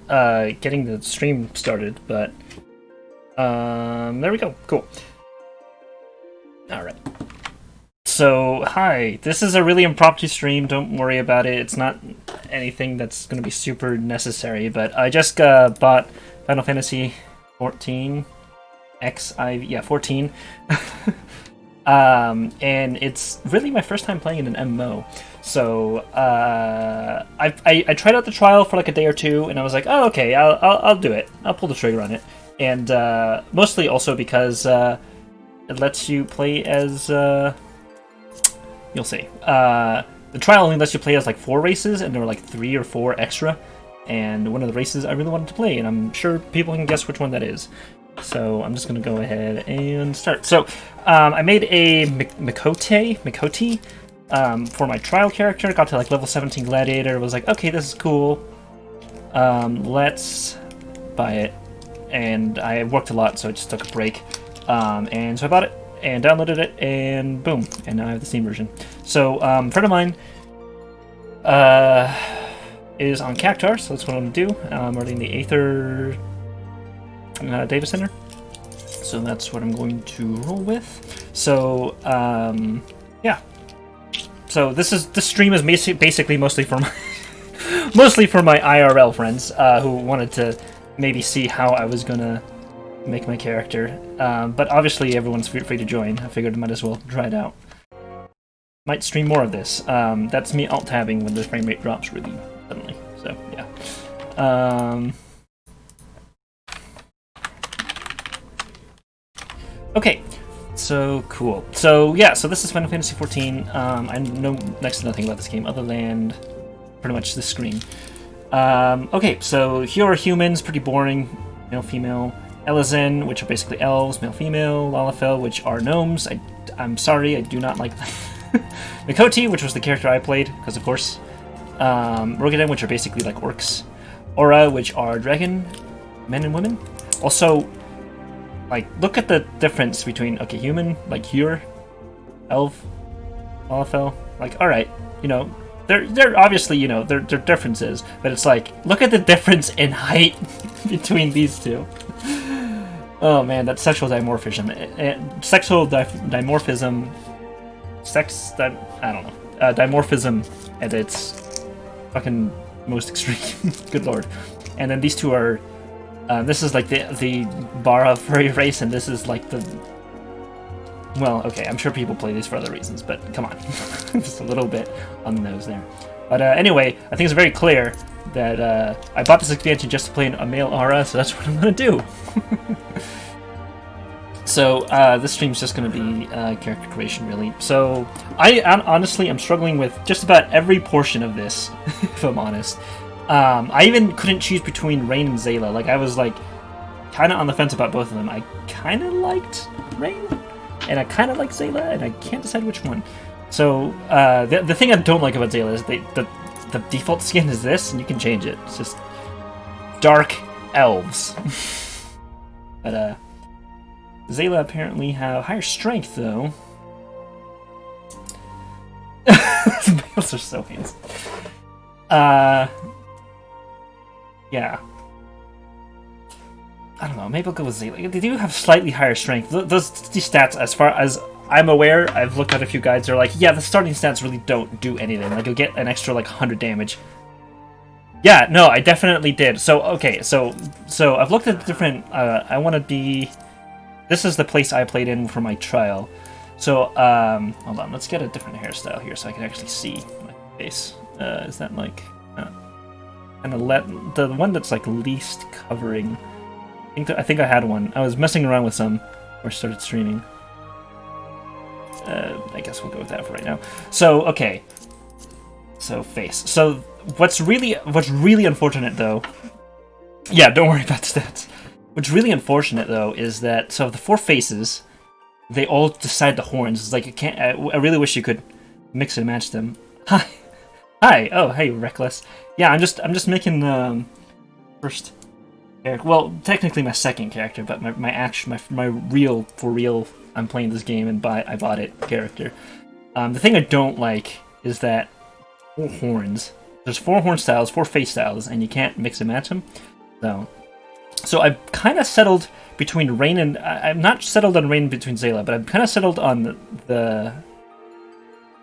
getting the stream started, but there we go. Cool. All right. So, hi. This is a really impromptu stream. Don't worry about it. It's not anything that's going to be super necessary, but I just bought Final Fantasy 14 FFXIV, yeah, 14. And it's really my first time playing in an MMO. So I tried out the trial for like a day or two, and I was like, oh, okay, I'll do it. I'll pull the trigger on it. And mostly also because it lets you play as you'll see. The trial only lets you play as like 4 races, and there were like 3 or 4 extra. And one of the races I really wanted to play, and I'm sure people can guess which one that is. So I'm just going to go ahead and start. So I made a Miqo'te for my trial character. Got to like level 17 gladiator. Was like, okay, this is cool. Let's buy it. And I worked a lot, so I just took a break. And so I bought it and downloaded it, and boom. And now I have the Steam version. So a friend of mine is on Cactar, so that's what I'm going to do. I'm already in the Aether data center, so that's what I'm going to roll with. So yeah, so this stream is basically mostly for my IRL friends who wanted to maybe see how I was gonna make my character, but obviously everyone's free to join. I figured I might as well try it out. Might stream more of this. That's me alt tabbing when the frame rate drops really suddenly, so yeah. Okay, so cool. So yeah, so this is Final Fantasy 14. I know next to nothing about this game other than pretty much the screen. Okay, so here are humans, pretty boring, male, female. Elezen, which are basically elves, male, female. Lalafell, which are gnomes. I'm sorry, I do not like them. Miqo'te, which was the character I played, because of course. Rogadin, which are basically like orcs. Aura, which are dragon men and women. Also, like, look at the difference between, okay, human, like here, elf, Lalafell, like, alright, you know, they're obviously, you know, they're differences, but it's like, look at the difference in height between these two. Oh man, that's sexual dimorphism. Dimorphism at its fucking most extreme. Good lord. And then these two are, this is like the Bara furry race, and this is like the... Well, okay, I'm sure people play these for other reasons, but come on. Just a little bit on the nose there. But anyway, I think it's very clear that I bought this expansion just to play a male aura, so that's what I'm going to do. So this stream's just going to be character creation, really. So I honestly am struggling with just about every portion of this, if I'm honest. I even couldn't choose between Rain and Zayla. Like, I was like kind of on the fence about both of them. I kind of liked Rain, and I kind of like Zayla, and I can't decide which one. So the thing I don't like about Zayla is the default skin is this, and you can change it. It's just dark elves. But Zayla apparently have higher strength, though. The males are so handsome. Yeah. I don't know, maybe I'll go with Zayla. They do have slightly higher strength. These stats, as far as I'm aware, I've looked at a few guides, they're like, yeah, the starting stats really don't do anything. Like, you'll get an extra, like, 100 damage. Yeah, no, I definitely did. So, okay, so I've looked at different, I want to be... This is the place I played in for my trial. So, hold on, let's get a different hairstyle here so I can actually see my face. Is that, like... and the one that's, like, least covering... I think I had one. I was messing around with some before I started streaming. I guess we'll go with that for right now. So, okay. So, face. So, what's really unfortunate, though... Yeah, don't worry about the stats. What's really unfortunate, though, is that... So, the 4 faces, they all decide the horns. It's like, I really wish you could mix and match them. Hi! Hi! Oh, hey, Reckless. Yeah, I'm just making, first... Well, technically my second character, but my real, for real, I'm playing this game and I bought it character. The thing I don't like is that horns. There's 4 horn styles, 4 face styles, and you can't mix and match them. So I've kind of settled between Rain and... I'm not settled on Rain between Zayla, but I've kind of settled on the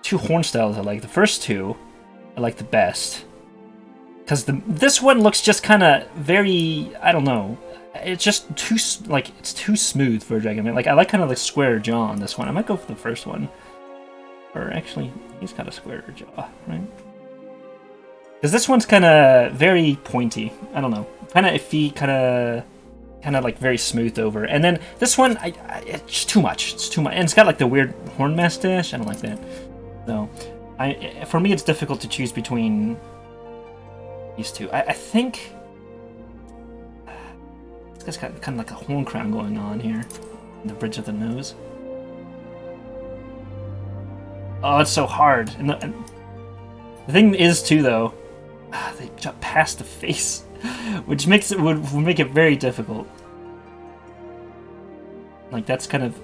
2 horn styles I like. The first 2 I like the best. Because this one looks just kind of very... I don't know. It's just too... Like, it's too smooth for a dragon. I mean, like, I like kind of the square jaw on this one. I might go for the first one. Or actually, he's got a square jaw, right? Because this one's kind of very pointy. I don't know. Kind of iffy, kind of like very smoothed over. And then this one, it's too much. It's too much. And it's got like the weird horn mustache. I don't like that. So, for me, it's difficult to choose between these two. I think this guy's got kind of like a horn crown going on here, in the bridge of the nose. Oh, it's so hard. And the thing is, too, though, they jump past the face, which makes it would make it very difficult. Like, that's kind of...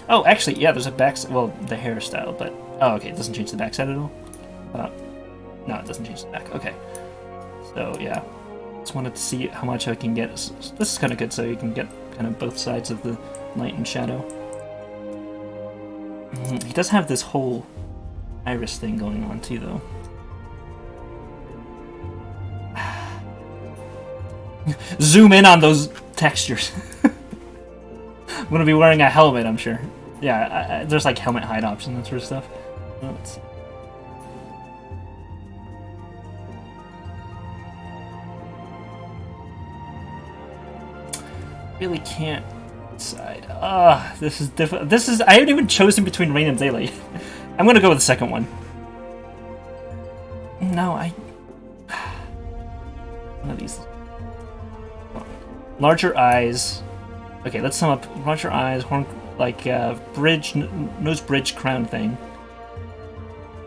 Oh, actually, yeah, there's a back... Well, the hairstyle, but... Oh, okay, it doesn't change the backside at all? No, it doesn't change the back. Okay. So, yeah. Just wanted to see how much I can get. This is kind of good, so you can get kind of both sides of the light and shadow. He does have this whole iris thing going on too, though. Zoom in on those textures. I'm gonna be wearing a helmet, I'm sure. Yeah, there's like helmet hide option, that sort of stuff. Let's... Really can't decide. This is difficult. This is... I haven't even chosen between Rain and Zayla. I'm gonna go with the second one. No, one of these. Larger eyes. Okay, let's sum up. Larger eyes, horn, like bridge, nose bridge crown thing.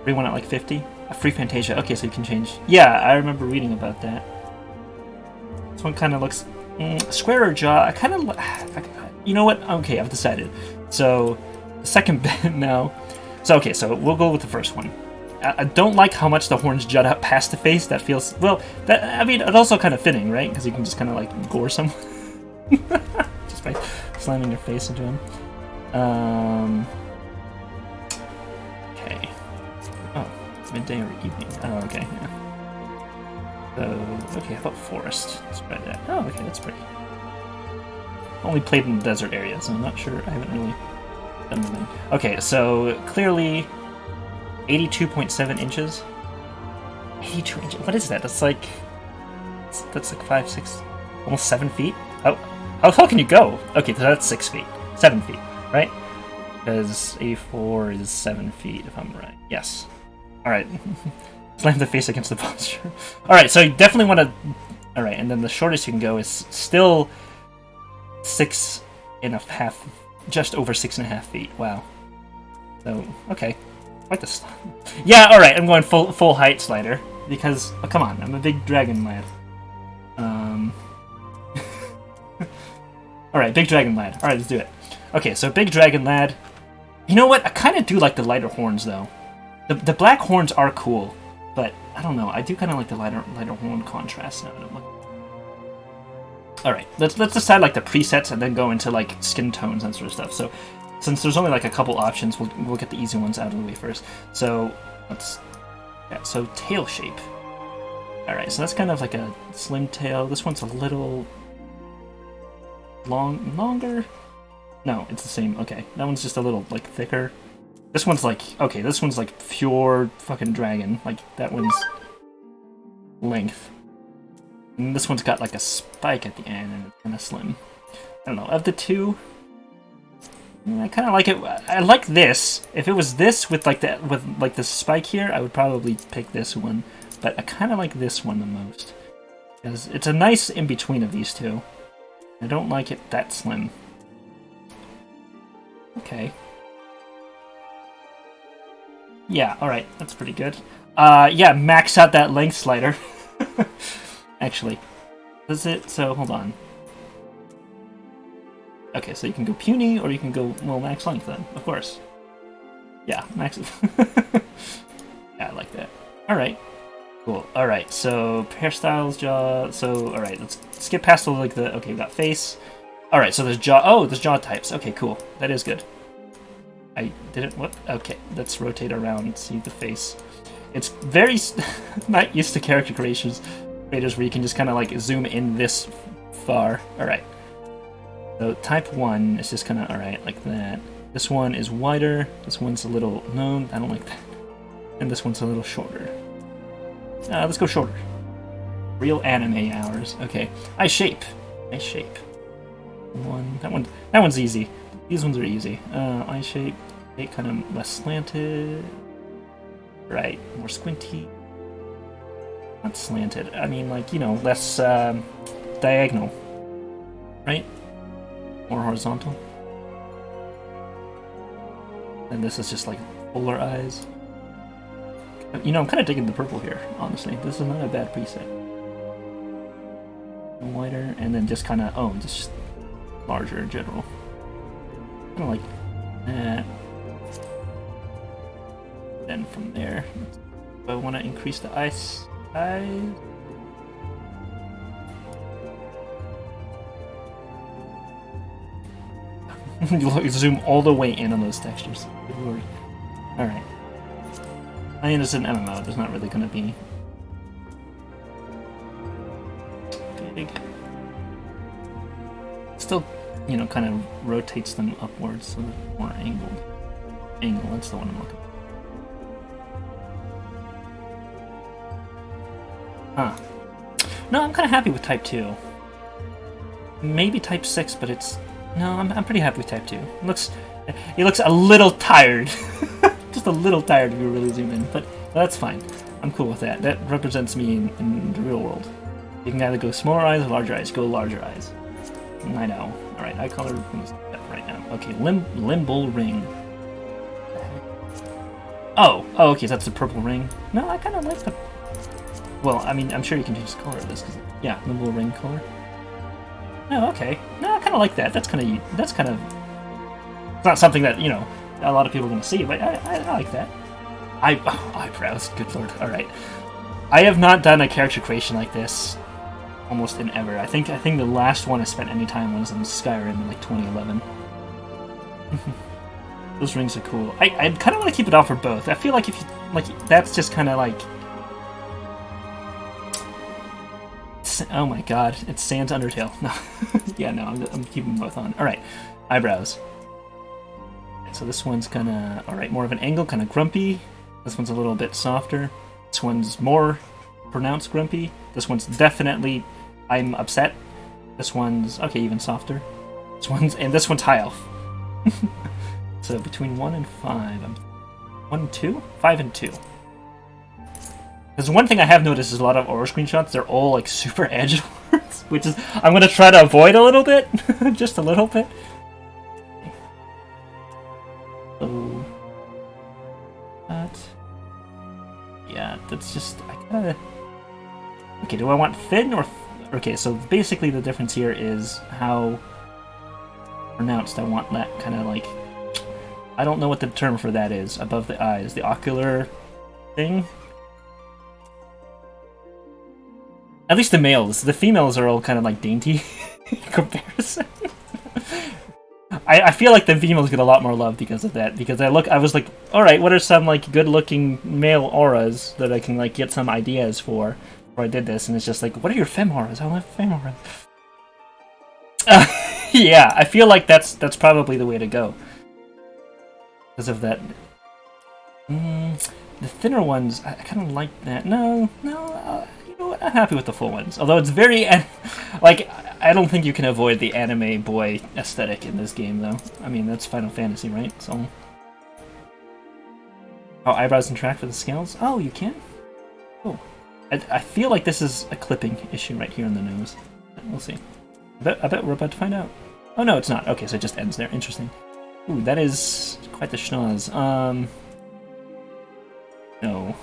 Everyone at like 50. A free Fantasia. Okay, so you can change. Yeah, I remember reading about that. This one kind of looks squarer jaw. I kind of. You know what? Okay, I've decided. So the second bit now. So okay, so we'll go with the first one. I don't like how much the horns jut out past the face. That feels, well, that, I mean, it's also kind of fitting, right? Because you can just kind of like gore someone just by slamming your face into him. Okay. Oh, it's midday or evening. Oh, okay. Yeah. So, okay, how about forest? Let's try that. Oh, okay, that's pretty. Only played in the desert area, so I'm not sure. I haven't really done anything. Okay, so clearly 82.7 inches. 82 inches. What is that? That's like 5, 6, almost 7 feet. How tall can you go? Okay, so that's 6 feet, 7 feet, right? Because 84 is 7 feet, if I'm right. Yes. All right. Slam the face against the posture. All right, so you definitely want to. All right, and then the shortest you can go is still 6.5, just over 6.5 feet. Wow. So okay. Like this. Yeah, alright, I'm going full height slider. Because, oh, come on, I'm a big dragon lad. Alright, big dragon lad. Alright, let's do it. Okay, so big dragon lad. You know what? I kind of do like the lighter horns, though. The black horns are cool. But, I don't know, I do kind of like the lighter horn contrast now. Alright, let's decide like the presets and then go into like skin tones and sort of stuff. So, since there's only like a couple options, we'll get the easy ones out of the way first. So so tail shape. All right, so that's kind of like a slim tail. This one's a little longer. No, it's the same. Okay, that one's just a little like thicker. This one's like, okay, this one's like pure fucking dragon. Like that one's length. And this one's got like a spike at the end and it's kind of slim. I don't know. Of the two, I kind of like it. I like this. If it was this with like the spike here, I would probably pick this one. But I kind of like this one the most because it's a nice in between of these two. I don't like it that slim. Okay. Yeah. All right. That's pretty good. Yeah. Max out that length slider. Actually, does it? So hold on. Okay, so you can go puny, or you can go, well, max length then, of course. Yeah, max. Yeah, I like that. Alright. Cool. Alright, so hairstyles, jaw. So, alright, let's skip past the, like, the. Okay, we got face. Alright, so there's jaw. Oh, there's jaw types. Okay, cool. That is good. I didn't. What? Okay, let's rotate around and see the face. It's very. Not used to character creators where you can just kind of, like, zoom in this far. Alright. So, type 1 is just kind of, alright, like that. This one is wider. This one's a little. No, I don't like that. And this one's a little shorter. Let's go shorter. Real anime hours. Okay. Eye shape. Eye shape. That one's easy. These ones are easy. Eye shape. It kind of less slanted. Right. More squinty. Not slanted. I mean, like, you know, less diagonal. Right? More horizontal. And this is just like polar eyes. You know, I'm kind of digging the purple here, honestly. This is not a bad preset. Wider, and then just kind of, just larger in general. Kind of like that. Then from there, do I want to increase the eye size? You zoom all the way in on those textures. Good lord. Alright. I mean, it's an MMO, there's not really going to be big. Still, you know, kind of rotates them upwards so they're more angled. Angle, that's the one I'm looking for. Huh. No, I'm kind of happy with Type 2. Maybe Type 6, but it's... No, I'm pretty happy with Type 2. It looks a little tired. Just a little tired if you really zoom in, but that's fine. I'm cool with that. That represents me in the real world. You can either go smaller eyes or larger eyes. Go larger eyes. I know. Alright, eye color right now. Okay, limbal ring. Oh, okay, so that's the purple ring. No, I kind of like the... Well, I mean, I'm sure you can change the color of this, because... Yeah, limbal ring color. No, okay. No, I kind of like that. That's kind of... It's not something that, you know, a lot of people are going to see, but I like that. Eyebrows, good lord. Alright. I have not done a character creation like this almost in ever. I think the last one I spent any time was in Skyrim in like 2011. Those rings are cool. I kind of want to keep it on for both. I feel like if you... Like, that's just kind of like... Oh my god, it's Sans Undertale. No. Yeah, no, I'm keeping both on. Alright, eyebrows. So this one's kind of, alright, more of an angle, kind of grumpy. This one's a little bit softer. This one's more pronounced grumpy. This one's definitely, I'm upset. This one's, okay, even softer. This one's high elf. So between 1 and 5, I'm 1 and 2? 5 and 2. There's one thing I have noticed is a lot of aura screenshots, they're all like super edge lords, which is, I'm going to try to avoid a little bit. Just a little bit. So, yeah, that's just, I kind of... Okay, do I want thin or... Okay, so basically the difference here is how pronounced I want that kind of like... I don't know what the term for that is, above the eyes. The ocular thing? At least the males. The females are all kind of like dainty in comparison. I feel like the females get a lot more love because of that. Because I was like, alright, what are some like good-looking male auras that I can like get some ideas for before I did this? And it's just like, what are your femme auras? I don't have femme auras. Yeah, I feel like that's probably the way to go. Because of that. The thinner ones, I kind of like that. No, you know what? I'm happy with the full ones. Although it's very, like, I don't think you can avoid the anime boy aesthetic in this game, though. I mean, that's Final Fantasy, right? So, oh, eyebrows interact with the scales? Oh, you can? Cool. I feel like this is a clipping issue right here on the nose. We'll see. I bet we're about to find out. Oh, no, it's not. Okay, so it just ends there. Interesting. Ooh, that is quite the schnoz. No.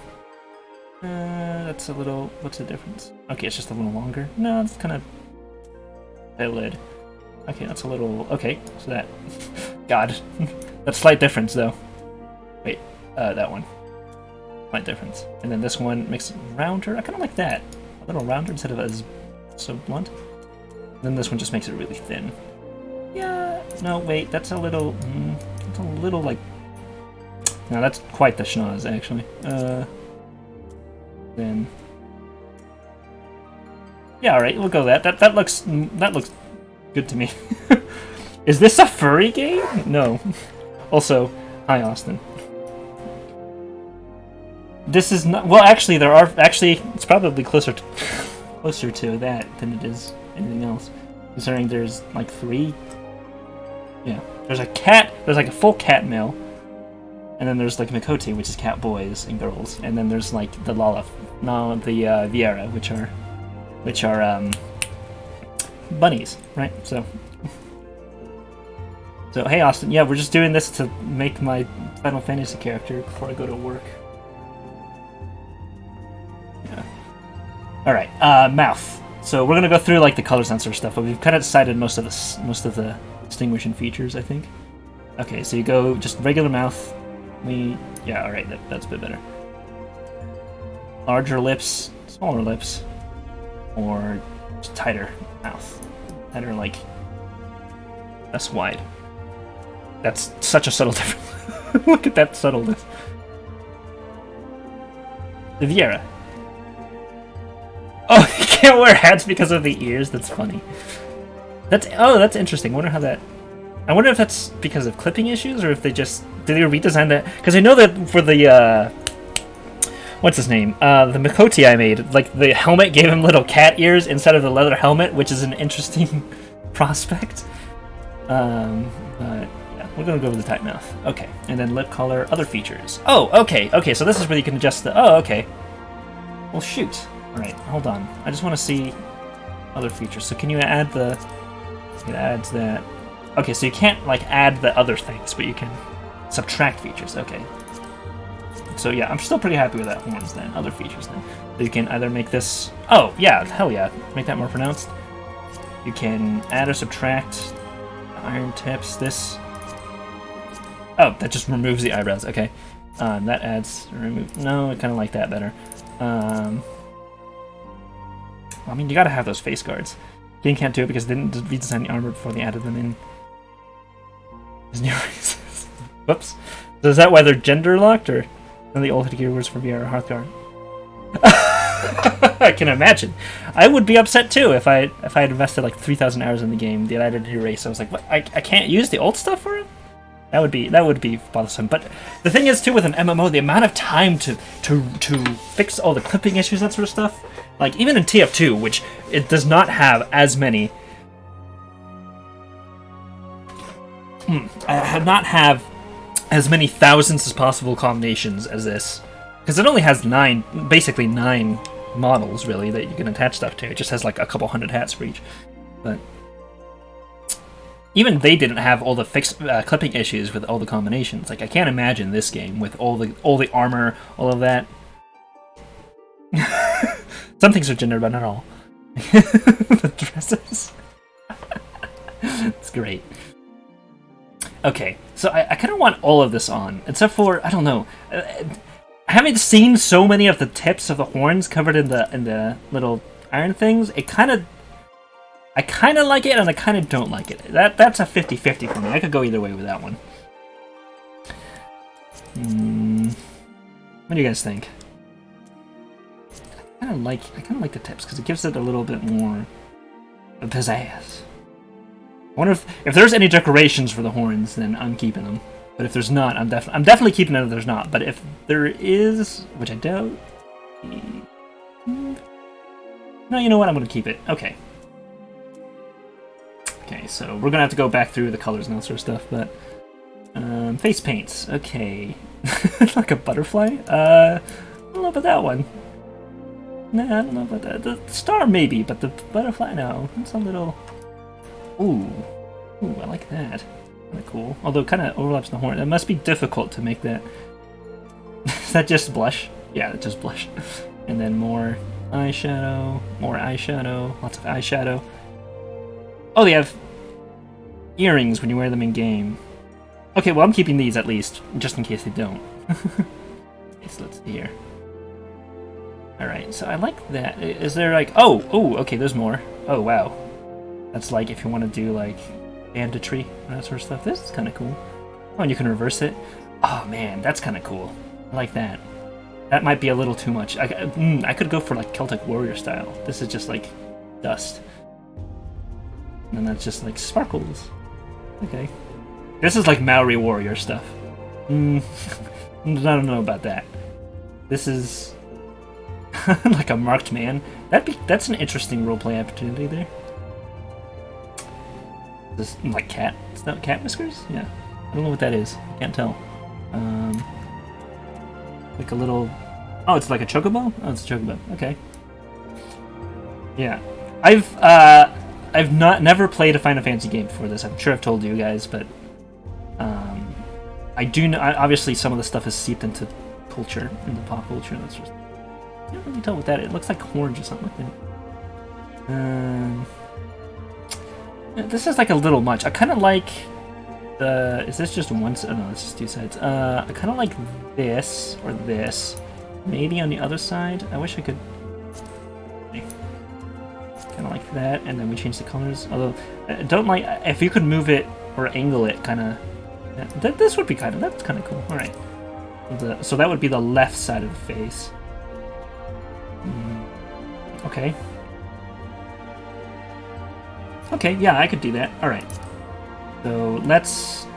That's a little... What's the difference? Okay, it's just a little longer. No, it's kind of... eyelid. Okay, that's a little... Okay, so that... God. That's slight difference, though. Wait, that one. Slight difference. And then this one makes it rounder. I kind of like that. A little rounder instead of as so blunt. And then this one just makes it really thin. Yeah. No, wait. That's a little. It's a little like. No, that's quite the schnoz actually. Then. Yeah. All right. We'll go that. That looks good to me. Is this a furry game? No. Also, hi Austin. This is not. Well, actually, there are. Actually, it's probably closer to that than it is anything else. Considering there's like 3. Yeah. There's a cat. There's like a full cat male, and then there's like Miqo'te, which is cat boys and girls, and then there's like the Viera, which are bunnies, right? So hey Austin, yeah, we're just doing this to make my Final Fantasy character before I go to work. Yeah. All right, mouth. So we're gonna go through like the color sensor stuff, but we've kind of decided most of the distinguishing features, I think. Okay, so you go just regular mouth. Yeah, all right, that's a bit better. Larger lips, smaller lips, or just tighter mouth. Tighter, like less wide. That's such a subtle difference. Look at that subtleness. The Viera. Oh, you can't wear hats because of the ears? That's funny. That's interesting. I wonder if that's because of clipping issues, or if they just... Did they redesign that? Because I know that for the, what's his name? The Miqo'te I made, like, the helmet gave him little cat ears instead of the leather helmet, which is an interesting prospect. But, yeah, we're gonna go with the tight mouth. Okay, and then lip color, other features. Oh, okay, so this is where you can adjust the... Oh, okay. Well, shoot. Alright, hold on. I just want to see other features. So can you add the... It adds that... Okay, so you can't, like, add the other things, but you can subtract features. Okay. So, yeah, I'm still pretty happy with that horns then. Other features then. So you can either make this... Oh, yeah, hell yeah. Make that more pronounced. You can add or subtract iron tips. This... Oh, that just removes the eyebrows. Okay. That adds... No, I kind of like that better. I mean, you gotta have those face guards. Game can't do it because they didn't redesign the armor before they added them in. There's new races. Whoops. So is that why they're gender locked, or none of the old gear words for VR or Hearthguard? I can imagine. I would be upset too if I had invested like 3,000 hours in the game. They added a new race. I was like, what? I can't use the old stuff for it. That would be bothersome. But the thing is too, with an MMO, the amount of time to fix all the clipping issues, that sort of stuff. Like, even in TF2, which it does not have as many... not have as many thousands as possible combinations as this. Because it only has basically 9 models, really, that you can attach stuff to. It just has, like, a couple hundred hats for each. But... even they didn't have all the clipping issues with all the combinations. Like, I can't imagine this game with all the armor, all of that. Some things are gender, but not all. The dresses. It's great. Okay, so I kind of want all of this on, except for, I don't know. Having seen so many of the tips of the horns covered in the little iron things, I kind of like it, and I kind of don't like it. That's a 50-50 for me. I could go either way with that one. What do you guys think? I kind of like the tips because it gives it a little bit more pizzazz. I wonder if there's any decorations for the horns, then I'm keeping them. But if there's not, I'm definitely keeping it if there's not. But if there is, which I doubt... No, you know what? I'm going to keep it. Okay. Okay, so we're going to have to go back through the colors and that sort of stuff, but... face paints. Okay. Like a butterfly? I don't know about that one. Nah, I don't know about that. The star, maybe, but the butterfly, no. It's a little... Ooh, I like that. Kind of cool. Although it kind of overlaps the horn. It must be difficult to make that. Is that just blush? Yeah, it's just blush. And then more eyeshadow, lots of eyeshadow. Oh, they have earrings when you wear them in game. Okay, well, I'm keeping these at least, just in case they don't. So let's see here. Alright, so I like that. Is there like... Oh, okay, there's more. Oh, wow. That's like if you want to do like banditry and that sort of stuff. This is kind of cool. Oh, and you can reverse it. Oh, man, that's kind of cool. I like that. That might be a little too much. I could go for like Celtic warrior style. This is just like dust. And that's just like sparkles. Okay. This is like Maori warrior stuff. I don't know about that. This is like a marked man. That's an interesting roleplay opportunity there. This like cat. Is that cat whiskers? Yeah. I don't know what that is. I can't tell. Like a little... Oh, it's like a chocobo? Oh, it's a chocobo. Okay. Yeah. I've never played a Final Fantasy game before this. I'm sure I've told you guys, but I do know... Obviously, some of the stuff is seeped into culture, into pop culture, and that's just... I can't really tell what that is. It looks like horns or something like that. This is like a little much. I kind of like... is this just one side? Oh, no, it's just two sides. I kind of like this, or this. Maybe on the other side. I wish I could... Kind of like that, and then we change the colors. Although, I don't like... If you could move it or angle it, kind of... This would be kind of... That's kind of cool. Alright. So that would be the left side of the face. Okay. Okay, yeah, I could do that. Alright. So let's...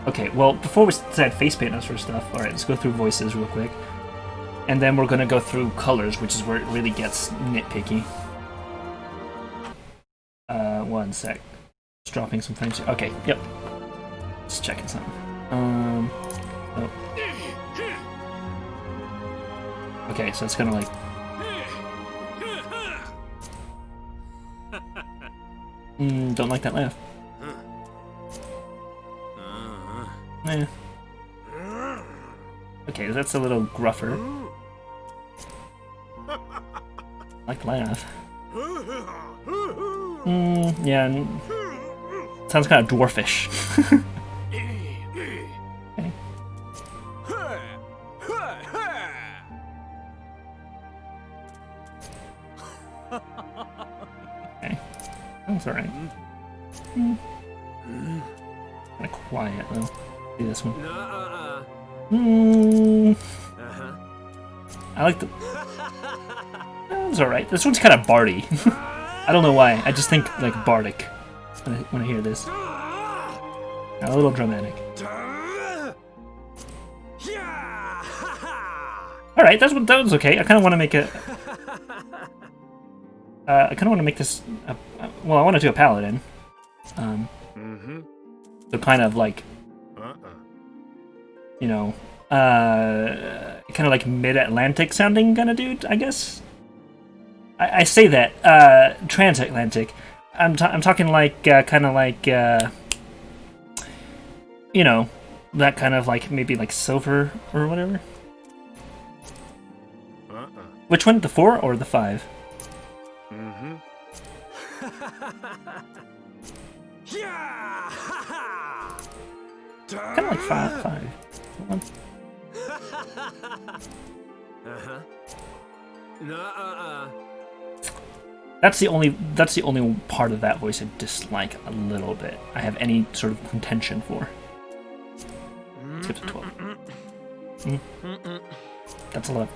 Okay, well, before we add face paint and that sort of stuff, alright, let's go through voices real quick. And then we're going to go through colors, which is where it really gets nitpicky. One sec. Just dropping some frames here. Okay, yep. Just checking something. Oh. Okay, so it's kind of like... don't like that laugh. Eh. Okay, that's a little gruffer. I like the laugh. Yeah. Sounds kind of dwarfish. Okay. Okay. That's alright. Kind of quiet though. See this one. I like the... It's alright. This one's kind of bardy. I don't know why. I just think like bardic when I hear this. A little dramatic. Alright, that was okay. I kind of want to make a... I kind of want to make this... well, I want to do a paladin. So kind of like... You know... kind of like mid-Atlantic sounding kind of dude, I guess? I say that, transatlantic. I'm talking like, kind of like, you know, that kind of like, maybe like silver or whatever. Which one, the 4 or the 5? Kind of like 5. That's the only part of that voice I dislike a little bit. I have any sort of contention for. Skip to 12. That's a lot.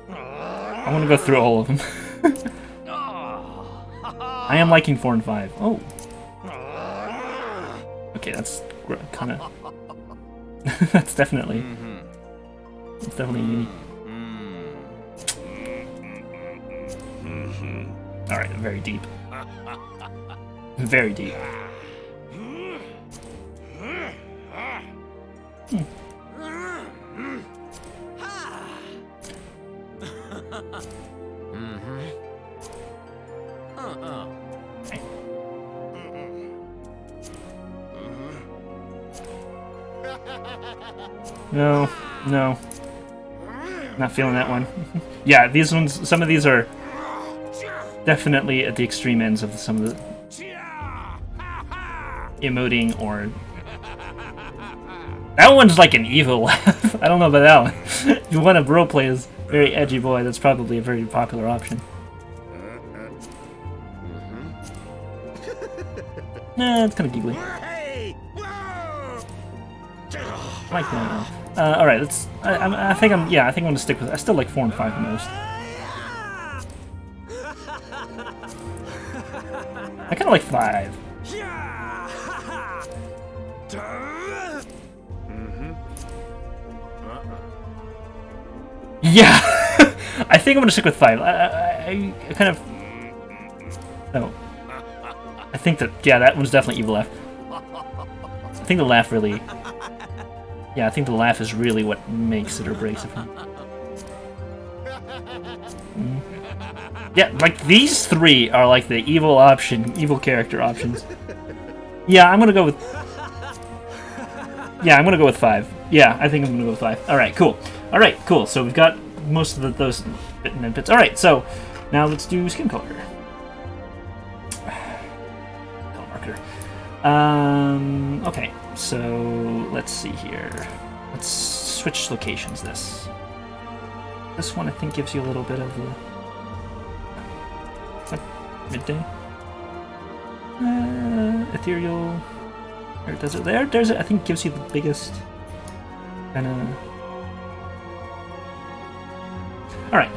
I want to go through all of them. I am liking 4 and 5. Oh. Okay, that's kind of... that's definitely... It's definitely unique. Alright, very deep. Very deep. No, no. Not feeling that one. Yeah, these ones, some of these are definitely at the extreme ends of some of the... emoting or... That one's like an evil laugh. I don't know about that one. If you want to roleplay as very edgy boy, that's probably a very popular option. Nah, it's kind of giggly. I like that. All right, let's. I think I'm. Yeah, I think I'm gonna stick with. I still like 4 and 5 the most. I kind of like 5. Yeah, I think I'm gonna stick with 5. I kind of. No. I think that, yeah, that one's definitely evil laugh. I think the laugh really... Yeah, I think the laugh is really what makes it or breaks it. Yeah, like, these 3 are like the evil option, evil character options. Yeah, I'm gonna go with... Yeah, I'm gonna go with 5. Yeah, I think I'm gonna go with 5. Alright, cool. Alright, cool. So we've got most of those bits. Alright, so now let's do skin color. Okay, so let's see here. Let's switch locations this. This one I think gives you a little bit of the... It's like midday. Ethereal. Or does it there? There's it, I think gives you the biggest kind of... Alright.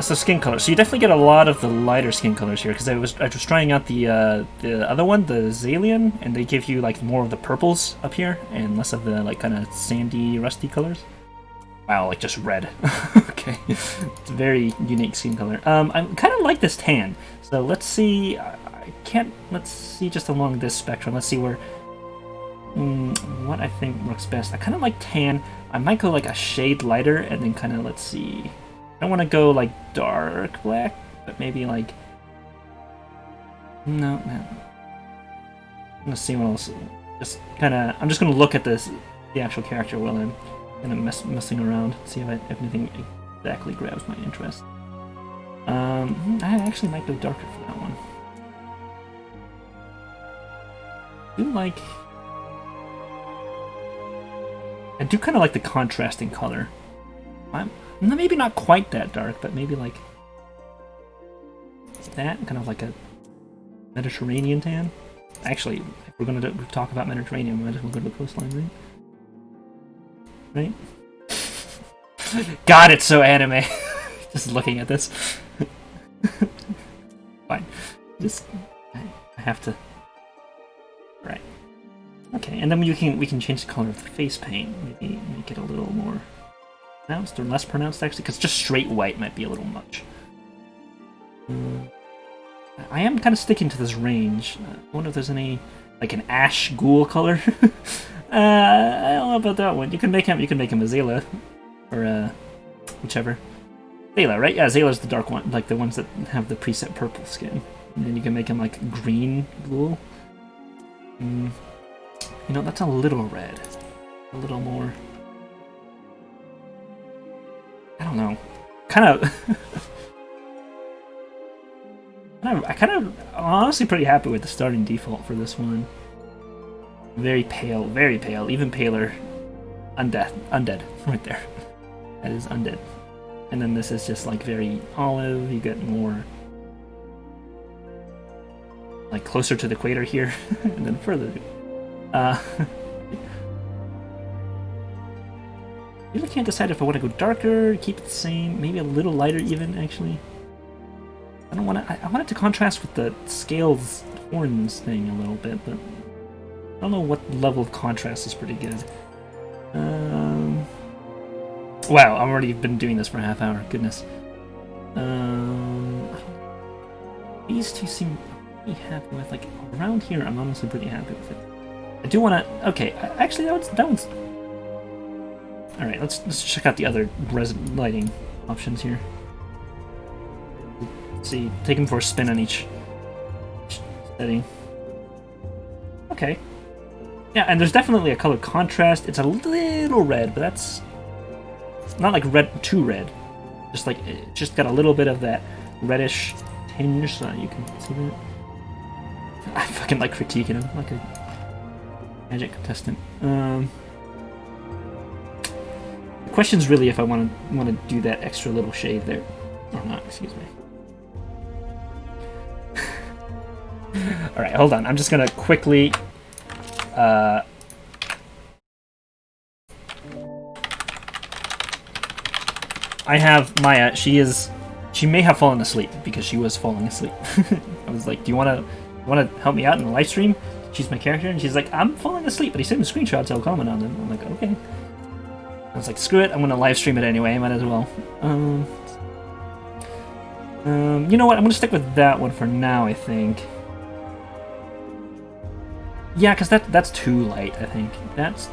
So skin color. So you definitely get a lot of the lighter skin colors here, because I was trying out the other one, the Zalian, and they give you like more of the purples up here and less of the like kind of sandy, rusty colors. Wow, like just red. Okay, it's a very unique skin color. I kind of like this tan. So let's see. Let's see just along this spectrum. Let's see where what I think works best. I kind of like tan. I might go like a shade lighter, and then kind of let's see. I don't want to go like dark black, but maybe like no. I'm gonna see what else. Just kind of. I'm just gonna look at the actual character while I'm kind of messing around, see if anything exactly grabs my interest. I actually might go darker for that one. I do kind of like the contrasting color. Maybe not quite that dark, but maybe like that, kind of like a Mediterranean tan. Actually, if we're going to talk about Mediterranean, we might as well go to the coastline, right? God, it's so anime. Just looking at this. Fine. I have to. Right. Okay, and then we can change the color of the face paint. Maybe make it a little more pronounced or less pronounced, actually, because just straight white might be a little much. I am kind of sticking to this range. I wonder if there's any, like an ash ghoul color. I don't know about that one. You can make him a Zayla, or whichever. Zayla, right? Yeah, Zayla's the dark one, like the ones that have the preset purple skin. And then you can make him like green ghoul. You know, that's a little red. A little more. I don't know. I'm honestly pretty happy with the starting default for this one. Very pale, even paler. Undead, right there. That is undead. And then this is just like very olive. You get more like closer to the equator here, and then further. Really can't decide if I want to go darker, keep it the same, maybe a little lighter even, actually. I don't want to. I want it to contrast with the scales horns thing a little bit, but I don't know what level of contrast is pretty good. Wow, I've already been doing this for a half hour. Goodness. These two seem pretty happy with, like, around here. I'm honestly pretty happy with it. I do want to. Okay, actually, that one's. All right, let's check out the other resin lighting options here. Let's see, take them for a spin on each setting. Okay. Yeah, and there's definitely a color contrast. It's a little red, but that's not like red, too red. Just like it just got a little bit of that reddish tinge, so you can see that. I fucking like critiquing him. Like a Magic contestant. The question's really if I want to do that extra little shade there or not. Excuse me. All right, hold on. I'm just gonna quickly. I have Maya. She may have fallen asleep because she was falling asleep. I was like, "Do you want to help me out in the live stream?" She's my character, and she's like, "I'm falling asleep," but he sent me screenshots. I'll comment on them. I'm like, "Okay." I was like, "Screw it! I'm gonna live stream it anyway. Might as well." You know what? I'm gonna stick with that one for now. I think. Yeah, because that's too light. I think that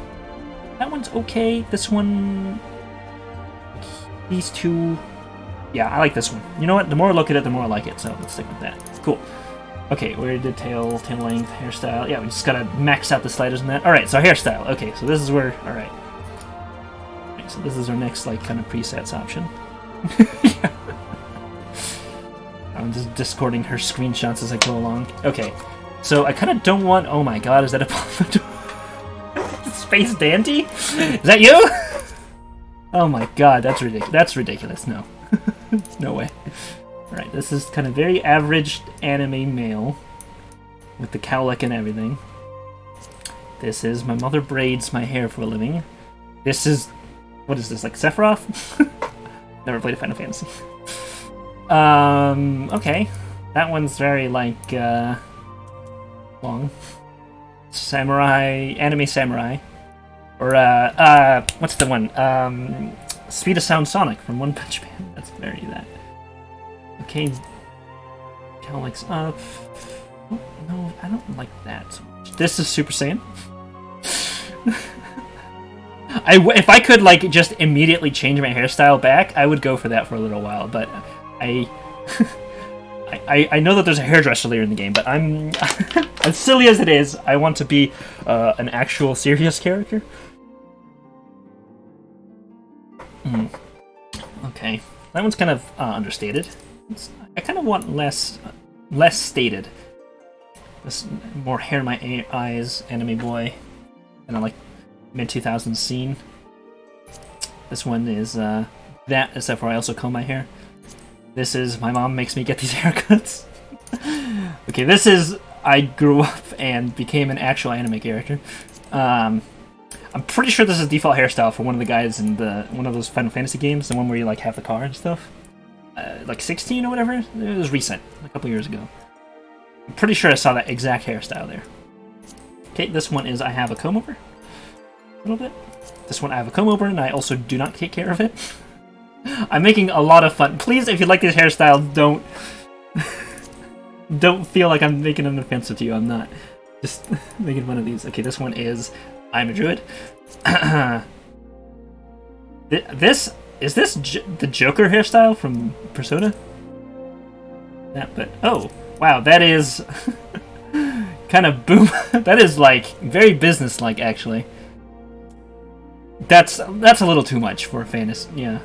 one's okay. This one. These two, yeah, I like this one. You know what? The more I look at it, the more I like it. So let's stick with that. Cool. Okay, where did tail length, hairstyle? Yeah, we just gotta max out the sliders in that. All right, so hairstyle. Okay, so this is where. All right. So this is our next like kind of presets option. Yeah. I'm just discording her screenshots as I go along. Okay, so I kind of don't want. Oh my God, is that a Space Dandy? Is that you? Oh my God, that's ridiculous. That's ridiculous. No. No way. Alright, this is kind of very average anime male. With the cowlick and everything. This is my mother braids my hair for a living. This is... What is this, like Sephiroth? Never played a Final Fantasy. Okay. That one's very, like, long. Samurai... Anime samurai. Or, what's the one? Speed of Sound Sonic from One Punch Man. That's very that. Okay. Cowlick's up. Oh, no, I don't like that so much. This is Super Saiyan. If I could, like, just immediately change my hairstyle back, I would go for that for a little while, but I know that there's a hairdresser later in the game, but I'm... as silly as it is, I want to be an actual serious character. Okay, that one's kind of understated. I kind of want less stated. This more hair in my eyes, anime boy, and I like mid-2000s scene. This one is that, except for I also comb my hair. This is my mom makes me get these haircuts. Okay, this is I grew up and became an actual anime character. I'm pretty sure this is default hairstyle for one of the guys in one of those Final Fantasy games, the one where you like have the car and stuff. Like 16 or whatever. It was recent, a couple years ago. I'm pretty sure I saw that exact hairstyle there. Okay, this one is I have a comb over. A little bit. This one I have a comb over, and I also do not take care of it. I'm making a lot of fun. Please, if you like this hairstyle, don't feel like I'm making an offensive to you. I'm not. Just making fun of these. Okay, this one is I'm a Druid. Is this the Joker hairstyle from Persona? But oh wow, that is kind of boom. That is like very business-like, actually. That's a little too much for a fantasy. Yeah.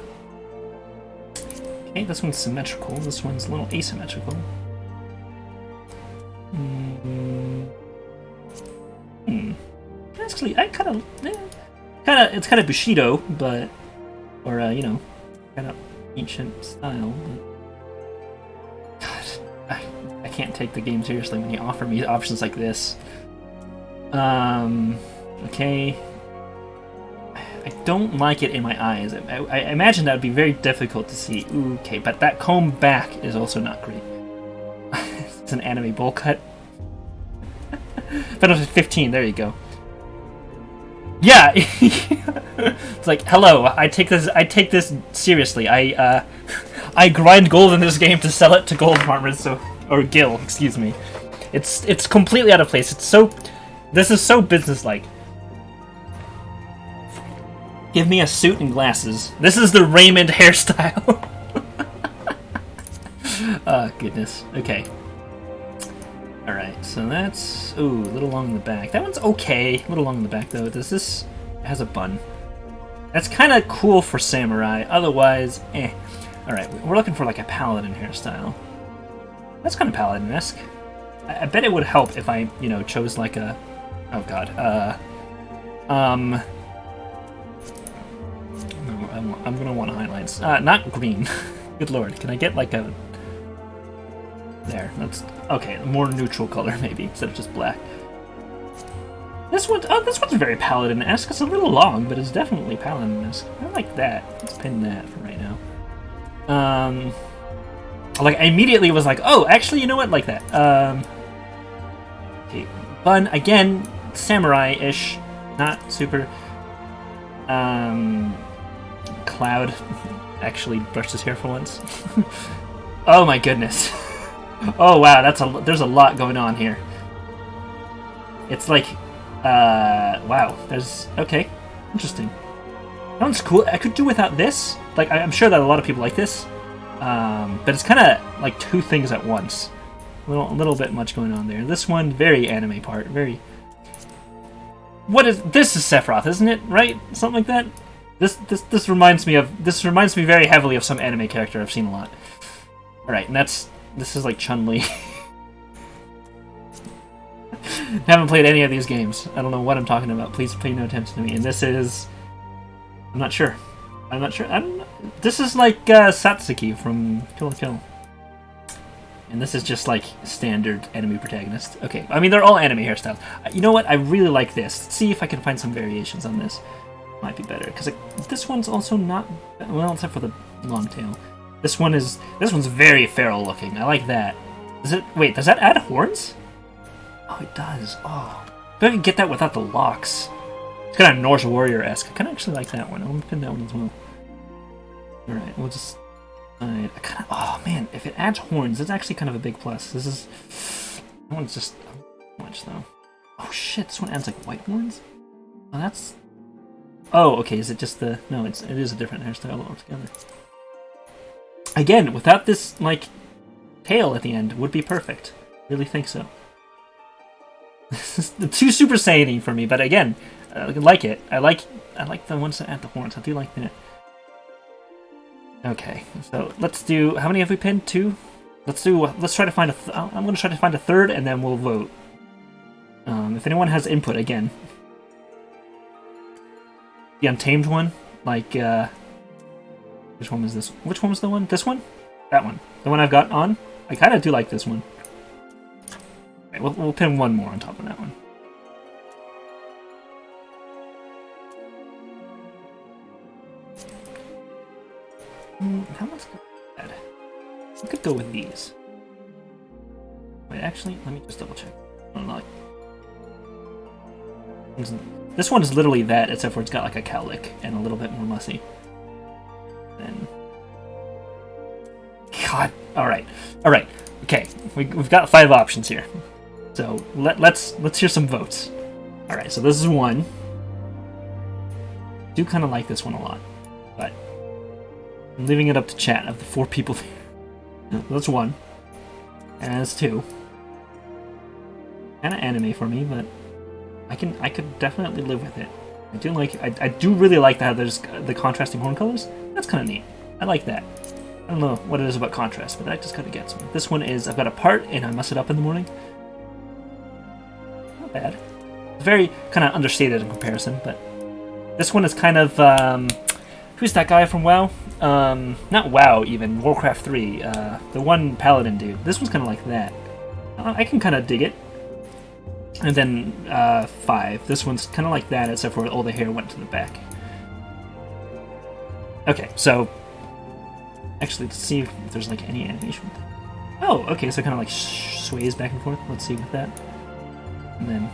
Okay, this one's symmetrical. This one's a little asymmetrical. Actually, I it's kind of Bushido, but you know, kind of ancient style. But God, I can't take the game seriously when you offer me options like this. Okay. I don't like it in my eyes. I imagine that would be very difficult to see. Ooh, okay, but that comb back is also not great. It's an anime bowl cut. Final 15, there you go. Yeah, it's like, hello. I take this seriously. I grind gold in this game to sell it to gold farmers. Or gil, excuse me. It's completely out of place. This is so businesslike. Give me a suit and glasses. This is the Raymond hairstyle. Oh, goodness. Okay. Alright, so that's... Ooh, a little long in the back. That one's okay. A little long in the back, though. Does this... It has a bun. That's kind of cool for samurai. Otherwise, eh. Alright, we're looking for, like, a paladin hairstyle. That's kind of paladin-esque. I bet it would help if I, you know, chose, like, a Oh god. I'm gonna want highlights. Not green. Good lord. Can I get like a... There. That's... Okay, a more neutral color maybe, instead of just black. This one... Oh, this one's very Paladin-esque. It's a little long, but it's definitely Paladin-esque. I like that. Let's pin that for right now. Like, I immediately was like, oh, actually, you know what? Like that. Okay. Bun, again, samurai-ish. Not super... Cloud actually brushed his hair for once. Oh my goodness. Oh wow, there's a lot going on here. It's like, wow, okay, interesting. That one's cool. I could do without this. Like, I'm sure that a lot of people like this. But it's kind of like two things at once. A little bit much going on there. This one, very anime part, very... This is Sephiroth, isn't it? Right? Something like that? This reminds me very heavily of some anime character I've seen a lot. Alright, and this is like Chun-Li. Haven't played any of these games. I don't know what I'm talking about. Please pay no attention to me. And this is... I'm not sure. This is like Satsuki from Kill la Kill. And this is just like standard enemy protagonist. Okay, I mean, they're all anime hairstyles. You know what? I really like this. Let's see if I can find some variations on this. Might be better, because this one's also not... Well, except for the long tail. This one's very feral looking. I like that. Wait, does that add horns? Oh, it does. Oh. But I can get that without the locks. It's kind of Norse warrior-esque. I kind of actually like that one. I'm going to pin that one as well. Alright, we'll just... oh man, if it adds horns, it's actually kind of a big plus. That one's just... How much, though? Oh shit, this one adds like white horns? Oh, that's... Oh, okay, is it just the... No, it is a different hairstyle altogether. Again, without this, like, tail at the end, would be perfect. Really think so. This is too Super Saiyan-y for me, but again, I like it. I like the ones that add the horns. I do like that. Okay, so let's do... How many have we pinned? 2? Let's try to find I'm going to try to find a third, and then we'll vote. If anyone has input, again. The Untamed one? Like, which one was this? Which one was the one? This one? That one. The one I've got on? I kind of do like this one. Right, we'll pin one more on top of that one. How much could that? I could go with these. Wait, actually, let me just double check. I don't know, this one is literally that, except for it's got like a cowlick and a little bit more mussy. Then, God, all right, okay. We've got 5 options here, so let's hear some votes. All right, so this is one. I do kind of like this one a lot, but I'm leaving it up to chat of the 4 people there. That's 1, and that's 2. Kind of anime for me, but I could definitely live with it. I do really like that there's the contrasting horn colors. That's kind of neat. I like that. I don't know what it is about contrast, but that just kind of gets me. This one is, I've got a part and I mess it up in the morning. Not bad. It's very kind of understated in comparison, but this one is kind of, who's that guy from WoW? Not WoW even, Warcraft 3, the one paladin dude. This one's kind of like that. I can kind of dig it. And then 5. This one's kind of like that, except for all the hair went to the back. Okay, so actually, let's see if there's like any animation with that. Oh, okay, so it kind of like sways back and forth. Let's see with that. And then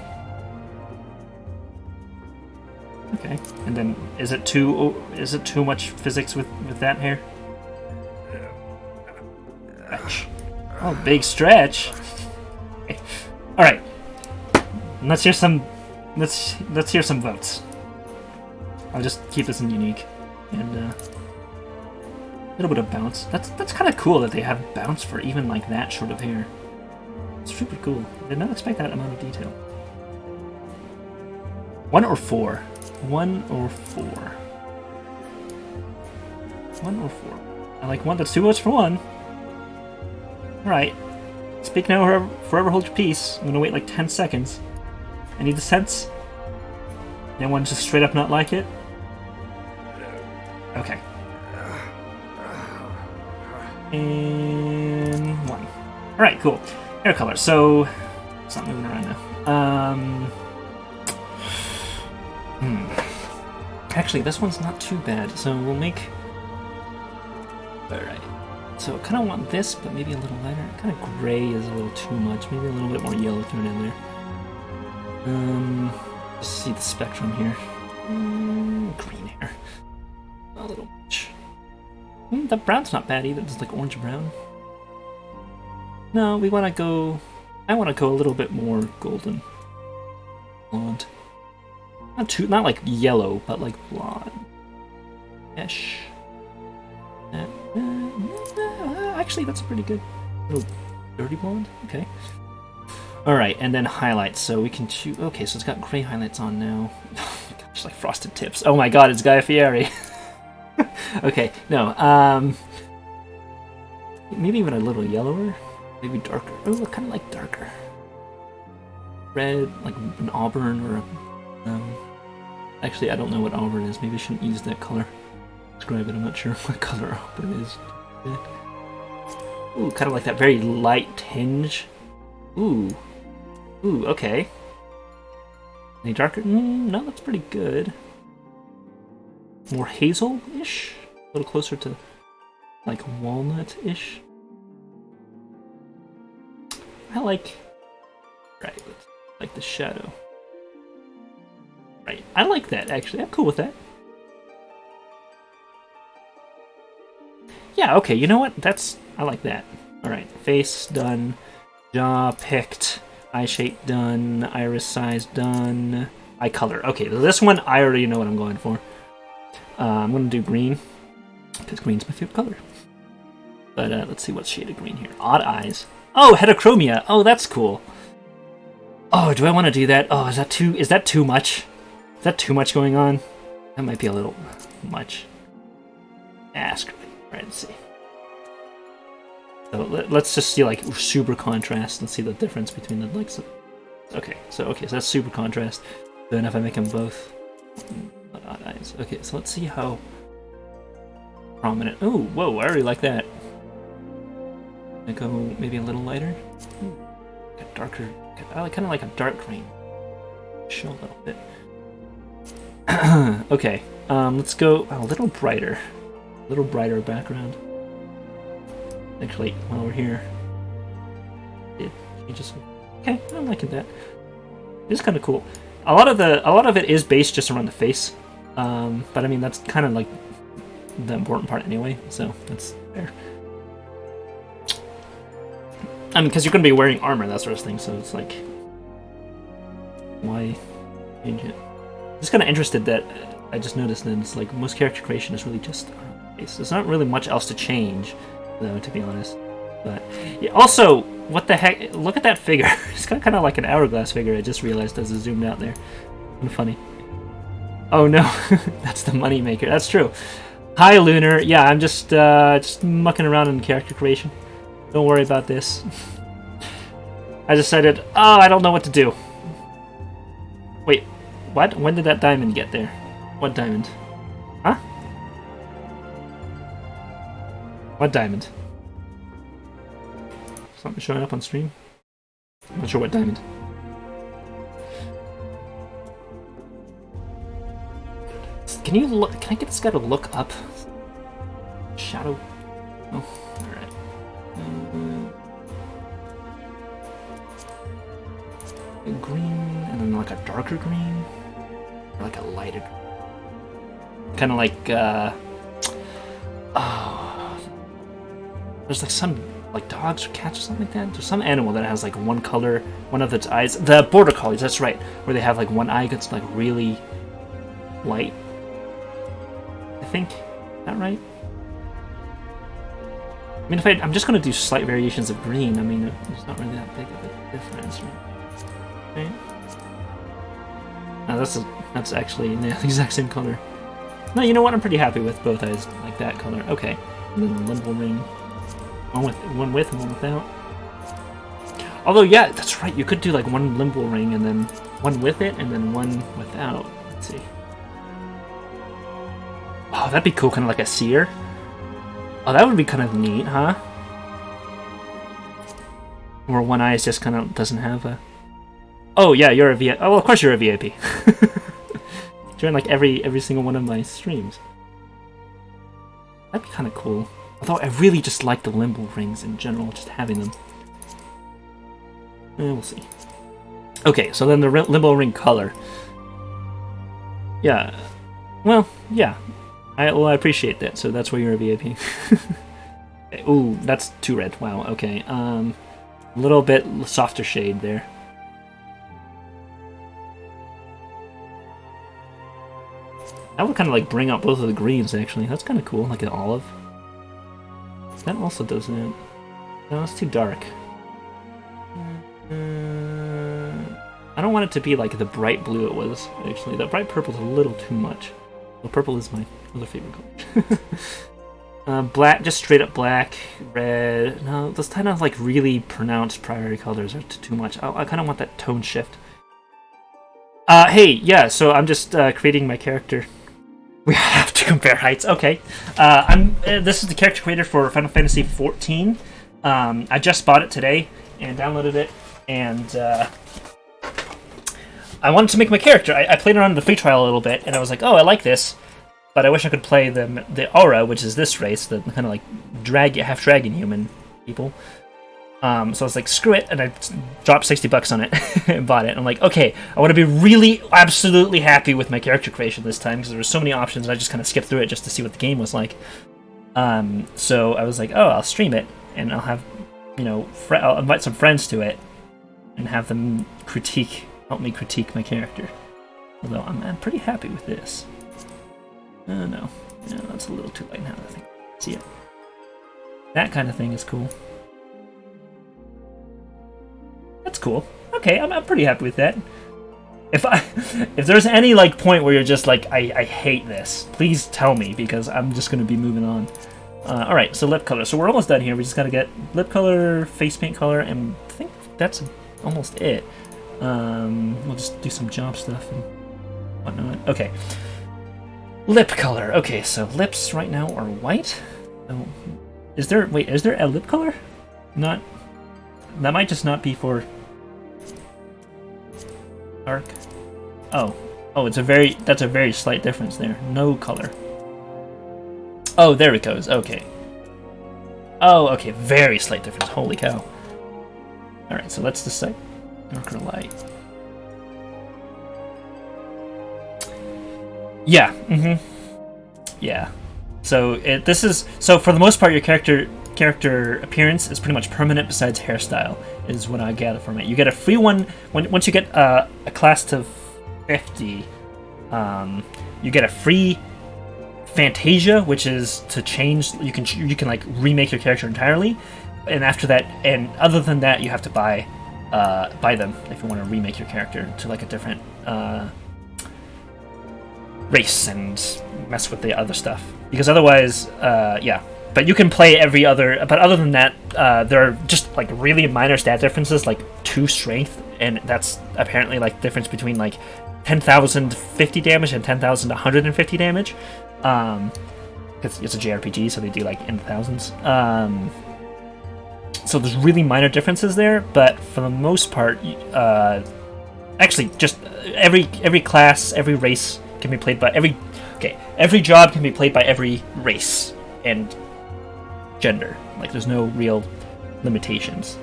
okay, and then is it too much physics with that hair? Stretch. Oh, big stretch. Okay. All right. Let's hear some votes. I'll just keep this in unique and a little bit of bounce. That's kind of cool that they have bounce for even like that short of hair. It's super cool. I did not expect that amount of detail. 1 or 4? 1 or 4? 1 or 4? I like 1. That's too much for 1. All right. Speak now, forever hold your peace. I'm gonna wait like 10 seconds. Any dissents? Anyone just straight up not like it? Okay. And 1. Alright, cool. Hair color. So, it's not moving around now. Actually, this one's not too bad. So we'll make... Alright. So I kind of want this, but maybe a little lighter. Kind of gray is a little too much. Maybe a little bit more yellow thrown in there. Let's see the spectrum here. Green hair. A little much. The brown's not bad either. It's like orange brown. No, we want to go... I want to go a little bit more golden. Blonde. Not like yellow, but like blonde-ish. Actually, that's pretty good. A little dirty blonde. Okay. Alright, and then highlights. So we can choose... Okay, so it's got gray highlights on now. Oh my gosh, like frosted tips. Oh my god, it's Guy Fieri. Okay, no. Maybe even a little yellower. Maybe darker. Oh, kind of like darker. Red, like an auburn or a... Actually, I don't know what auburn is. Maybe I shouldn't use that color. Describe it. I'm not sure what color auburn is. Ooh, kind of like that very light tinge. Ooh. Ooh, okay. Any darker? No, that's pretty good. More hazel-ish? A little closer to, like, walnut-ish? I like... Right, like the shadow. Right, I like that, actually. I'm cool with that. Yeah, okay, you know what? I like that. Alright, face done. Jaw picked. Eye shape done. Iris size done. Eye color. Okay, this one, I already know what I'm going for. I'm going to do green, because green's my favorite color. But let's see what shade of green here. Odd eyes. Oh, heterochromia. Oh, that's cool. Oh, do I want to do that? Oh, is that too much? Is that too much going on? That might be a little much. Ask. Alright, let's see. So let's just see like super contrast. Let's see the difference between the likes. Okay, so that's super contrast. Then if I make them both odd eyes. Okay, so let's see how prominent. Oh, whoa! I already like that. I go maybe a little lighter. Ooh, a darker. I kind of like a dark green. Show a little bit. Okay, let's go a little brighter. A little brighter background. Actually, while we're here, okay, I'm liking that. It's kind of cool. A lot of it is based just around the face, but I mean that's kind of like the important part anyway. So that's fair. I mean, because you're going to be wearing armor, that sort of thing. So it's like, why change it? I'm just kind of interested that I just noticed that it's like most character creation is really just face. There's not really much else to change, though, to be honest. But yeah, also, what the heck? Look at that figure. It's got kind of like an hourglass figure. I just realized as I zoomed out there. Kind of funny. Oh no, that's the moneymaker. That's true. Hi, Lunar. Yeah, I'm just mucking around in character creation. Don't worry about this. I decided, oh, I don't know what to do. Wait, what? When did that diamond get there? What diamond? Huh? What diamond? Something showing up on stream? I'm not sure what diamond. Can you look? Can I get this guy to look up? Shadow. Oh, alright. Green, and then like a darker green, or like a lighter, kind of like oh, there's like some like dogs or cats or something like that. There's some animal that has like one color, one of its eyes. The border collies, that's right, where they have like one eye that's like really light. I think, is that right? I mean, I'm just gonna do slight variations of green. I mean, it's not really that big of a difference, right? Okay. Now that's actually the exact same color. No, you know what? I'm pretty happy with both eyes like that color. Okay. And then a limbo ring. One with and one without. Although, yeah, that's right. You could do like one limbo ring and then one with it and then one without. Let's see. Oh, that'd be cool, kind of like a seer. Oh, that would be kind of neat, huh? Where one eye is just kind of doesn't have a... Oh, yeah, you're a VIP. Oh, well, of course you're a VIP. Join like every single one of my streams. That'd be kind of cool. Although I really just like the limbo rings in general, just having them. We'll see. Okay, so then the limbo ring color. Yeah. Well, yeah. I appreciate that, so that's why you're a VIP. Ooh, that's too red. Wow, okay. A little bit softer shade there. That would kind of like bring out both of the greens, actually. That's kind of cool, like an olive. That also does that. No, it's too dark. I don't want it to be like the bright blue it was, actually. The bright purple's a little too much. Well, purple is my other favorite color. Black, just straight up black, red. No, those kind of like really pronounced primary colors are too much. I kind of want that tone shift. Hey, yeah, so I'm just creating my character. We have to compare heights. Okay. This is the character creator for Final Fantasy XIV. I just bought it today and downloaded it, and I wanted to make my character. I played around in the free trial a little bit, and I was like, oh, I like this, but I wish I could play the Aura, which is this race, the kind of like half dragon human people. So I was like, screw it, and I dropped $60 on it and bought it. I'm like, okay, I want to be really, absolutely happy with my character creation this time, because there were so many options, and I just kind of skipped through it just to see what the game was like. So I was like, oh, I'll stream it, and I'll have, I'll invite some friends to it, and have them help me critique my character. Although I'm pretty happy with this. No, that's a little too light now. I think. See it. That kind of thing is cool. That's cool. Okay, I'm pretty happy with that. If there's any like point where you're just like, I hate this, please tell me, because I'm just gonna be moving on. All right, so lip color. So we're almost done here. We just gotta get lip color, face paint color, and I think that's almost it. We'll just do some job stuff and whatnot. Okay. Lip color. Okay, so lips right now are white. Oh, is there a lip color? Not. That might just not be for dark. Oh, that's a very slight difference there. No color. Oh, there it goes. Okay. Oh, okay, very slight difference. Holy cow. All right, so let's decide. Dark or light? Yeah. Yeah. So for the most part, your character appearance is pretty much permanent. Besides hairstyle, is what I gather from it. You get a free one once you get a class to 50. You get a free Fantasia, which is to change. You can like remake your character entirely, and after that, and other than that, you have to buy them if you want to remake your character to like a different race and mess with the other stuff. Because otherwise, yeah. But you can play every other. But other than that, there are just like really minor stat differences, like 2 strength, and that's apparently like difference between like 10,050 damage and 10,150 damage. It's a JRPG, so they do like in the thousands. So there's really minor differences there, but for the most part, actually, just every class, every race can be played by every job can be played by every race and gender. Like, there's no real limitations,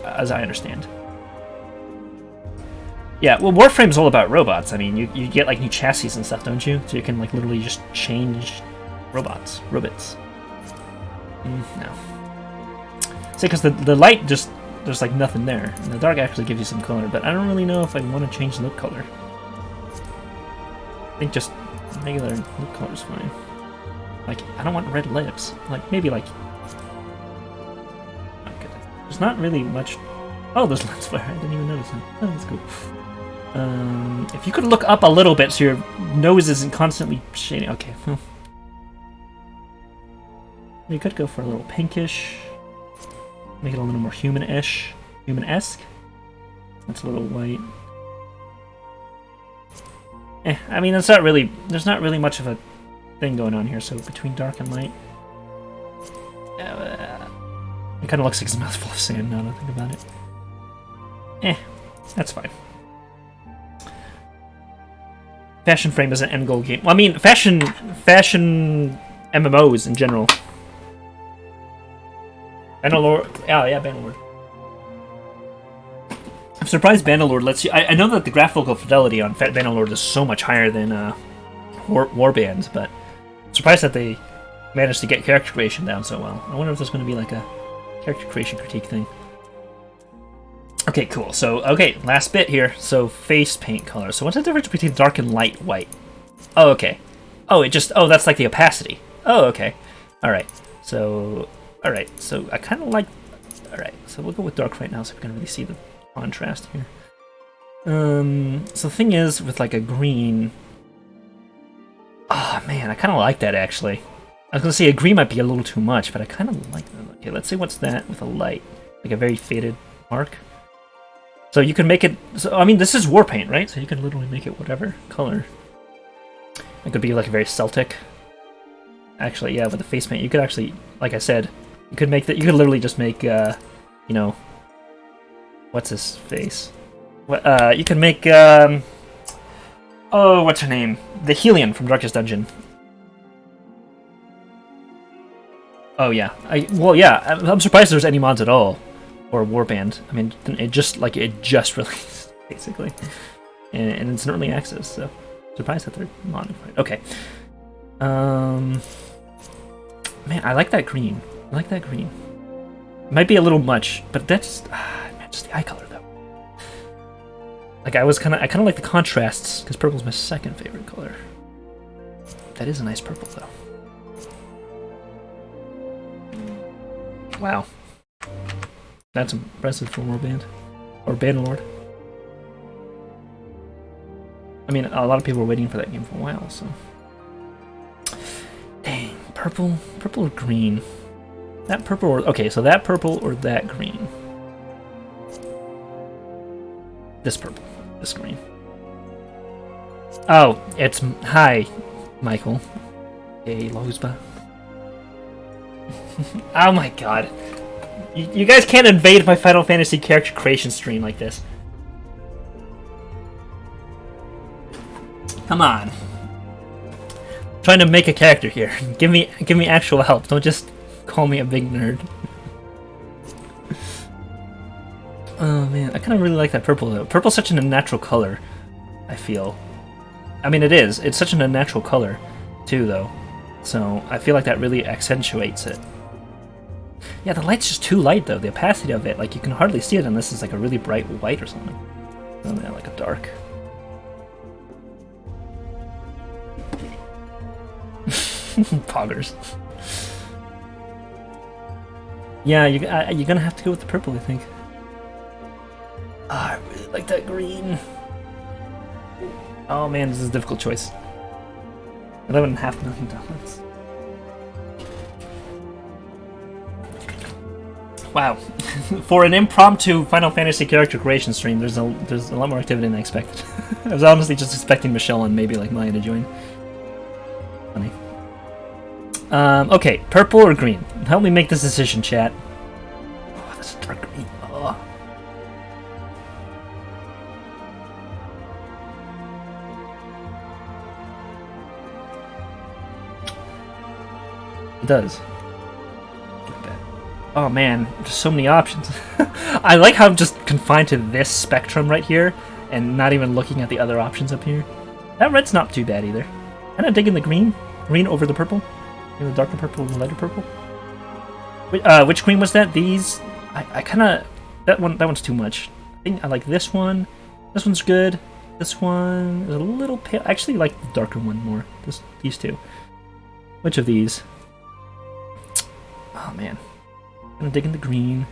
as I understand. Yeah, well, Warframe's all about robots. I mean, you get like new chassis and stuff, don't you? So you can like literally just change robots. No. See, because the light just, there's like nothing there. And the dark actually gives you some color, but I don't really know if I want to change lip color. I think just regular lip color is fine. Like, I don't want red lips. Like, maybe like... Okay. There's not really much... Oh, there's lens flare. I didn't even notice it. Oh, that's cool. If you could look up a little bit so your nose isn't constantly shading... Okay, well... You could go for a little pinkish... Make it a little more human-ish. Human-esque. That's a little white. I mean, it's not really. There's not really much of a thing going on here. So between dark and light, it kind of looks like his mouth full of sand now that I think about it. That's fine. Fashion frame is an end goal game. Well, I mean, fashion MMOs in general. Bannerlord. Oh, yeah, Bannerlord. I'm surprised Bannerlord lets you... I know that the graphical fidelity on Bannerlord is so much higher than Warband, but I'm surprised that they managed to get character creation down so well. I wonder if there's going to be like a character creation critique thing. Okay, cool. So, okay, last bit here. So, face paint color. So, what's the difference between dark and light white? Oh, okay. Oh, that's like the opacity. Oh, okay. Alright. So, alright. So, I kind of like... Alright, so we'll go with dark right now so we can really see the contrast here. So the thing is, with like a green... Oh, man, I kind of like that, actually. I was going to say a green might be a little too much, but I kind of like that. Okay, let's see what's that with a light. Like a very faded mark. So you can make it... So, I mean, this is war paint, right? So you can literally make it whatever color. It could be like a very Celtic. Actually, yeah, with the face paint, you could actually, like I said, you could make that. You could literally just make, you know, what's his face? What? You can make, oh, what's her name? The Helion from Darkest Dungeon. Oh yeah, well yeah. I'm surprised there's any mods at all. Or Warband. I mean, it just released, basically. And it's an early access, so surprised that they're modified. Okay. Man, I like that green. I like that green. It might be a little much, but that's man, just the eye color though. Like I kind of like the contrasts, because purple's my second favorite color. That is a nice purple though. Wow. That's impressive for Warband. Or Bannerlord. I mean, a lot of people were waiting for that game for a while, so... Dang, purple or green? That purple or... Okay, so that purple or that green? This purple. This green. Oh, it's... Hi, Michael. Hey, Lozba. Oh my god. You guys can't invade my Final Fantasy character creation stream like this. Come on. I'm trying to make a character here. Give me actual help. Don't just call me a big nerd. Oh man, I kind of really like that purple though. Purple's such an unnatural color, I feel. I mean, it is. It's such an unnatural color, too, though. So I feel like that really accentuates it. Yeah, the light's just too light, though. The opacity of it, like, you can hardly see it unless it's, like, a really bright white or something. Oh, yeah, like a dark. Poggers. Yeah, you're gonna have to go with the purple, I think. Oh, I really like that green. Oh, man, this is a difficult choice. $11.5 million. Wow. For an impromptu Final Fantasy character creation stream, there's a lot more activity than I expected. I was honestly just expecting Michelle and maybe like Maya to join. Funny. Okay, purple or green? Help me make this decision, chat. Oh, that's a dark green. Oh. It does. Oh man, there's so many options. I like how I'm just confined to this spectrum right here and not even looking at the other options up here. That red's not too bad either. Kind of digging the green. Green over the purple. The darker purple and the lighter purple. Which green was that? These? I kind of... That one's too much. I think I like this one. This one's good. This one is a little pale. I actually like the darker one more. These two. Which of these? Oh man. I'm digging the green.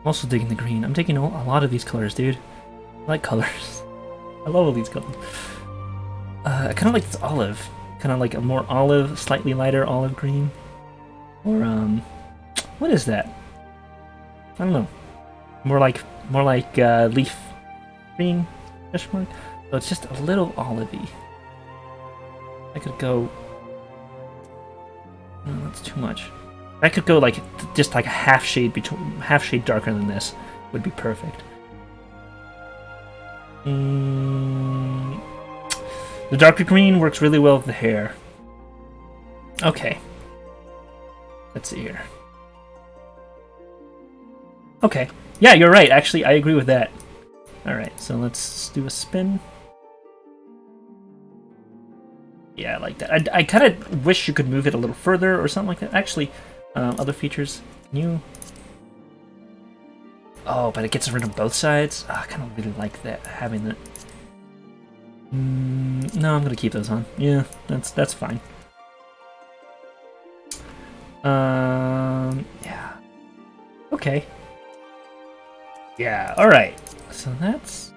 I'm also digging the green. I'm taking a lot of these colors, dude. I like colors. I love all these colors. I kind of like this olive. Kind of like a more olive, slightly lighter olive green. Or, what is that? I don't know. More like leaf green, question mark? So it's just a little olivey. I could go... No, that's too much. I could go like just like a half shade darker than this would be perfect. The darker green works really well with the hair. Okay. Let's see here. Okay. Yeah, you're right. Actually, I agree with that. Alright, so let's do a spin. Yeah, I like that. I kind of wish you could move it a little further or something like that. Actually, other features. New. Oh, but it gets rid of both sides. Oh, I kind of really like that, having that. No, I'm gonna keep those on. Yeah, that's fine. Yeah. Okay. Yeah. All right. So that's.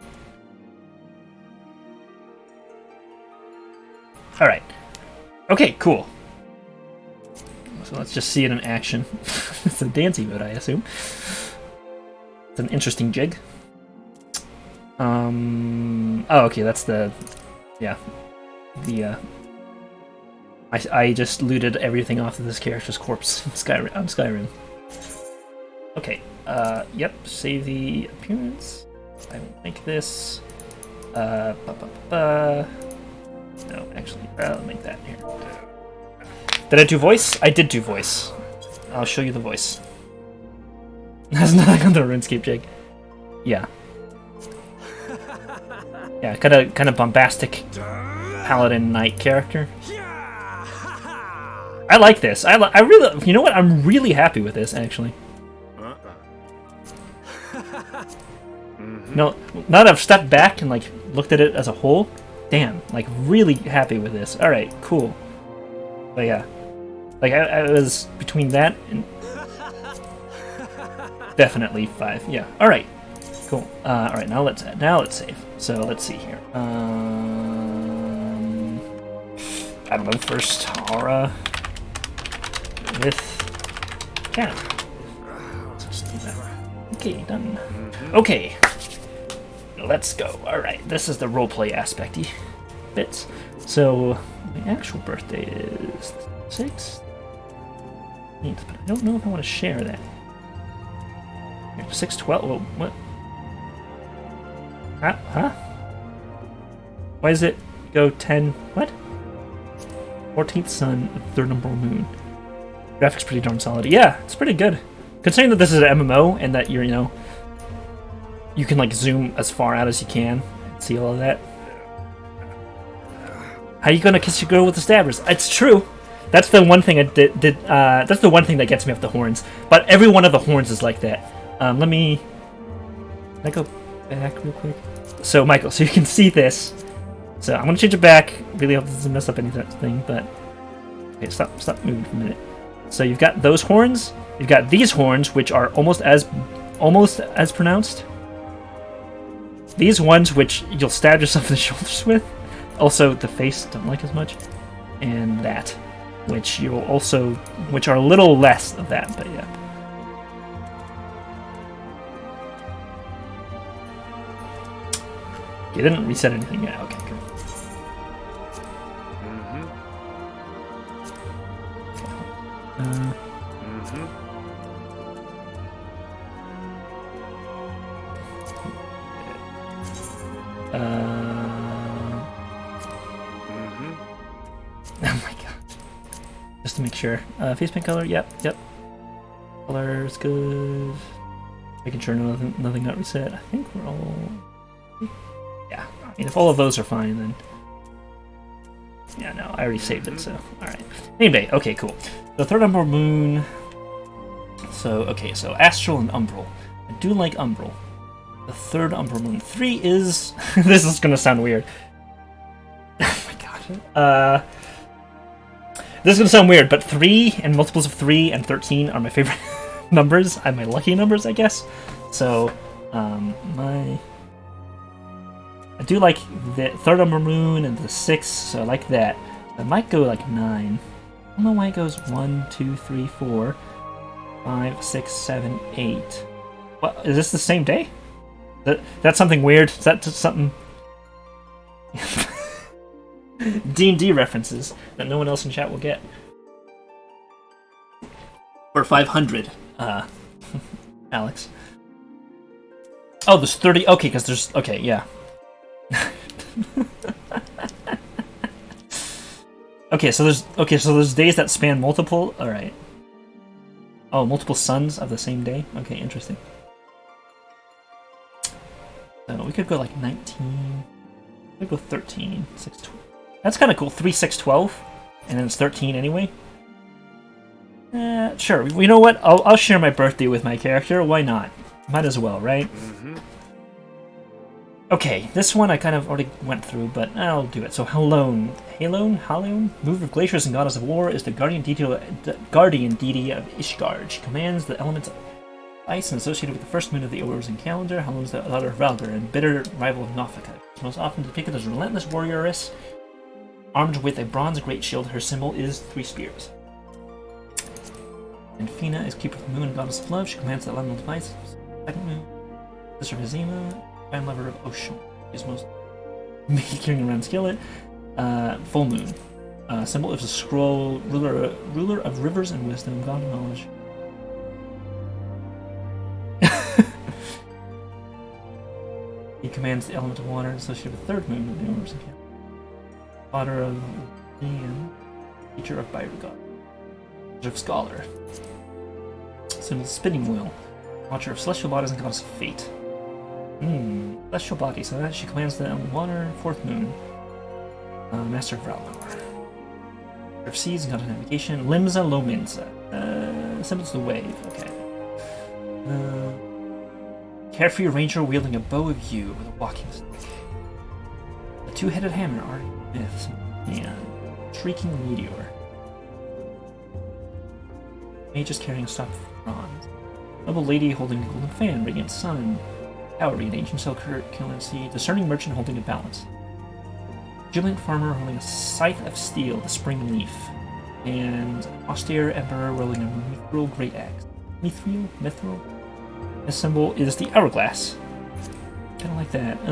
All right. Okay. Cool. So let's just see it in action. It's a dancing mode, I assume. It's an interesting jig. Oh, okay, that's the... Yeah. The, I just looted everything off of this character's corpse on Skyrim. Okay, yep, save the appearance. I will make this... No, actually, I'll make that here. Did I do voice? I did do voice. I'll show you the voice. That's nothing on the RuneScape jig. Yeah. Yeah, kind of bombastic paladin knight character. I like this. I really, you know what? I'm really happy with this actually. No, now that I've stepped back and like looked at it as a whole, damn, like really happy with this. All right, cool. But yeah, like I was between that and definitely 5. Yeah. All right. Cool. All right. Now let's save. So let's see here. I don't know. First aura with cat. Let's just do that. Okay. Done. Okay. Let's go. All right. This is the roleplay aspecty bits. So my actual birthday is 6th, but I don't know if I want to share that. 6/12. Well, what? Huh? Why does it go 10? What? 14th sun, 3rd number moon. Graphics pretty darn solid. Yeah, it's pretty good. Considering that this is an MMO and that you're, you know, you can like zoom as far out as you can and see all of that. How you gonna kiss your girl with the stabbers? It's true. That's the one thing I did. That's the one thing that gets me off the horns. But every one of the horns is like that. Let me... Can I go back real quick? So, Michael, so you can see this. So, I'm going to change it back. Really hope this doesn't mess up anything, but... Okay, stop moving for a minute. So, you've got those horns. You've got these horns, which are almost as pronounced. These ones, which you'll stab yourself in the shoulders with. Also, the face, don't like as much. And that, which you'll also... Which are a little less of that, but yeah. You didn't reset anything yet. Okay, good. Oh my god. Just to make sure. Face paint color, yep. Color is good. Making sure nothing got reset. I think we're all... Yeah, I mean, if all of those are fine, then... Yeah, no, I already saved it, so... Alright. Name day, okay, cool. The 3rd Umbral Moon... So, okay, so Astral and Umbral. I do like Umbral. The 3rd Umbral Moon. 3 is... This is gonna sound weird. Oh my god. This is gonna sound weird, but 3 and multiples of 3 and 13 are my favorite numbers. My lucky numbers, I guess. So, I do like the 3rd Umbral Moon and the 6th, so I like that. I might go like 9. I don't know why it goes 1, 2, 3, 4, 5, 6, 7, 8. What, is this the same day? That's something weird? Is that just something... D&D references that no one else in chat will get. Or 500, Alex. Oh, there's 30. Okay, because there's... Okay, yeah. Okay, so there's days that span multiple... Alright. Oh, multiple suns of the same day? Okay, interesting. So we could go like 19... We could go 13, 6, 12. That's kind of cool. 3, 6, 12. And then it's 13 anyway. Sure. You know what? I'll share my birthday with my character. Why not? Might as well, right? Mm-hmm. Okay, this one I kind of already went through, but I'll do it. So Halone, mover of glaciers and goddess of war, is the guardian deity of Ishgard. She commands the elements of ice and associated with the first moon of the Orwellian calendar. Halone is the daughter of Valgar and bitter rival of Nofika. She's most often depicted as a relentless warrioress, armed with a bronze great shield. Her symbol is 3 spears. And Fina is keeper of the moon and goddess of love. She commands the elemental device. Second moon, sister of Hazima, grand lover of Ocean. She's most carrying around skillet. Full moon. Symbol is a scroll, ruler of rivers and wisdom, god of knowledge. He commands the element of water associated with the third moon of the universe. Daughter of Ian, teacher of Beauregard. Of scholar. Symbol spinning wheel. Watcher of celestial bodies and goddess of fate. Celestial body, so that she commands the water, fourth moon. Master of Ralmar. Of seas and goddess of navigation. Limsa Lominsa. Symbols the wave, okay. Carefree ranger wielding a bow of yew with a walking stick. A 2-headed hammer, already myths. And shrieking meteor. Mages carrying a staff of bronze. Noble lady holding a golden fan, radiant sun. Cowrie, an ancient currency. Discerning merchant holding a balance. Vigilant farmer holding a scythe of steel, the spring leaf. And austere emperor wielding a mithril great axe. Mithril? This symbol is the hourglass. Kind of like that. I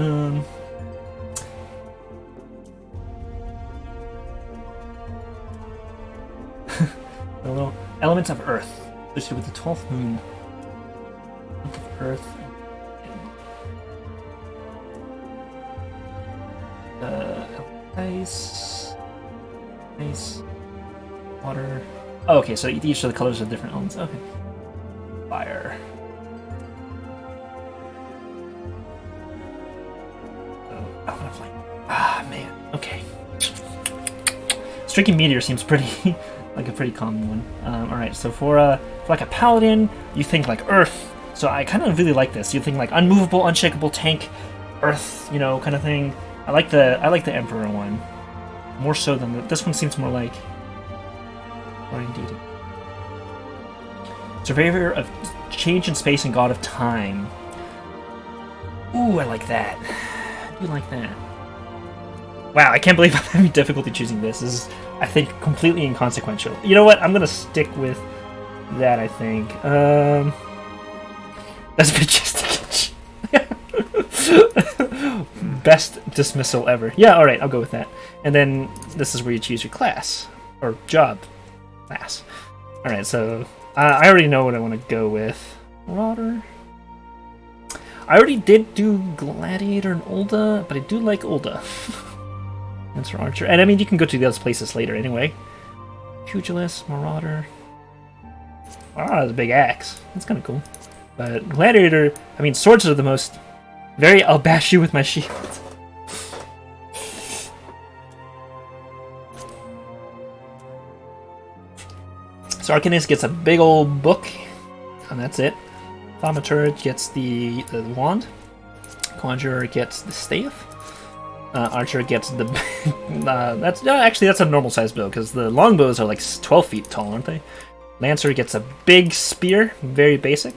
don't know. Elements of Earth, associated with the 12th moon. Element of Earth. Ice. Water. Oh, okay, so each of the colors have different elements. Okay. Fire. Man. Okay. Striking meteor seems pretty... like a pretty common one. Alright, so for like a paladin, you think like earth. So I kind of really like this. You think like unmovable, unshakable tank, earth, you know, kind of thing. I like the emperor one more so than this one seems more like. Or indeed, surveyor of change in space and god of time. Ooh, I like that. I do like that. Wow, I can't believe I'm having difficulty choosing this. This is, I think, completely inconsequential. You know what? I'm gonna stick with that, I think. That's majestic. Best dismissal ever. Yeah, alright, I'll go with that. And then this is where you choose your class. Or job. Class. Alright, so I already know what I want to go with. Marauder. I already did do Gladiator and Ulda, but I do like Ulda. That's for Archer. And I mean, you can go to the other places later anyway. Pugilist, Marauder. Wow, that's a big axe. That's kind of cool. But Gladiator, I mean, swords are the most... I'll bash you with my shield. So Arcanist gets a big old book, and that's it. Thaumaturge gets the wand. Conjurer gets the staff. Archer gets the... that's a normal size bow, because the longbows are like 12 feet tall, aren't they? Lancer gets a big spear, very basic.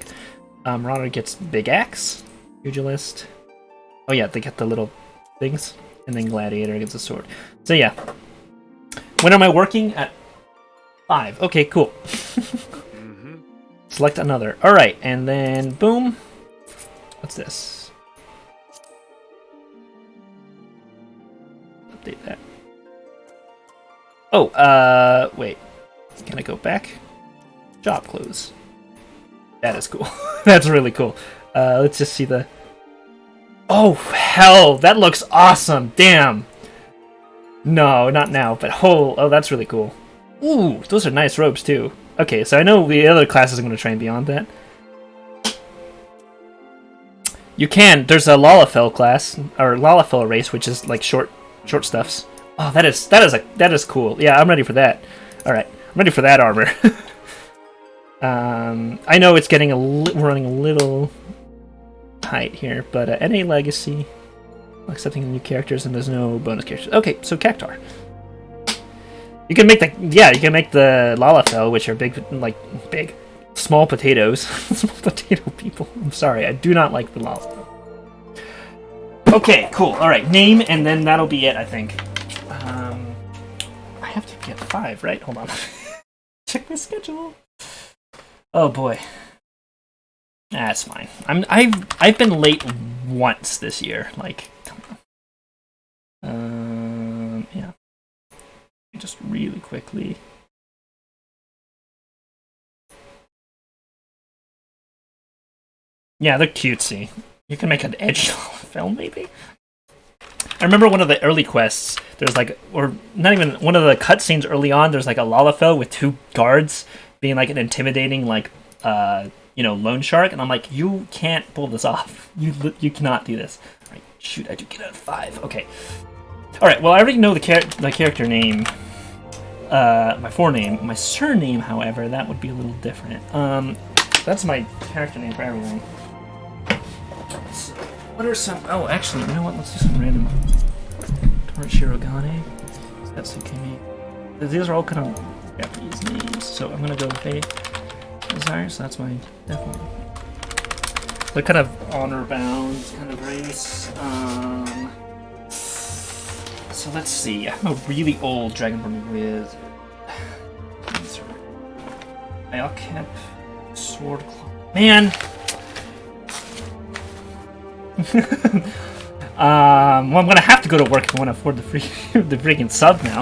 Marauder gets big axe. Pugilist. Oh yeah, they get the little things. And then Gladiator gets a sword. So yeah. When am I working? At 5. Okay, cool. Select another. Alright, and then boom. What's this? Update that. Oh, wait. Can I go back? Job close. That is cool. That's really cool. Let's just see the... Oh, hell! That looks awesome! Damn! No, not now, but oh, that's really cool. Ooh, those are nice robes, too. Okay, so I know the other classes are going to try and beyond that. You can. There's a Lalafell class, or Lalafell race, which is like short stuffs. Oh, that is cool. Yeah, I'm ready for that. All right, I'm ready for that armor. I know it's getting running a little tight here, but NA Legacy, accepting new characters, and there's no bonus characters. Okay, so Cactar. You can make the Lalafell, which are big, small potatoes. Small potato people. I'm sorry, I do not like the Lalafell. Okay, cool. All right, name, and then that'll be it, I think. I have to get 5, right? Hold on. Check my schedule. Oh boy. That's fine. I've been late once this year. Like, come on. Yeah. Just really quickly. Yeah, they're cutesy. You can make an edge film, maybe? I remember one of the early quests, there's like, or not even, one of the cutscenes early on, there's like a Lalafell with 2 guards being like an intimidating, like, loan shark, and I'm like, you can't pull this off. You cannot do this. All right, shoot, I do get a 5. Okay. All right, well, I already know my character name, my forename. My surname, however, that would be a little different. That's my character name for everything. So, what are some... Oh, actually, you know what? Let's do some random... Torrent Shirogane. Setsukimi. These are all kind of Japanese names, so I'm gonna go with a desire, so that's my definitely. They're kind of honor-bound kind of race. So let's see. I'm a really old Dragonborn with... Ayakep, Sword Claw. Man! Well, I'm gonna have to go to work if I want to afford the freaking sub now.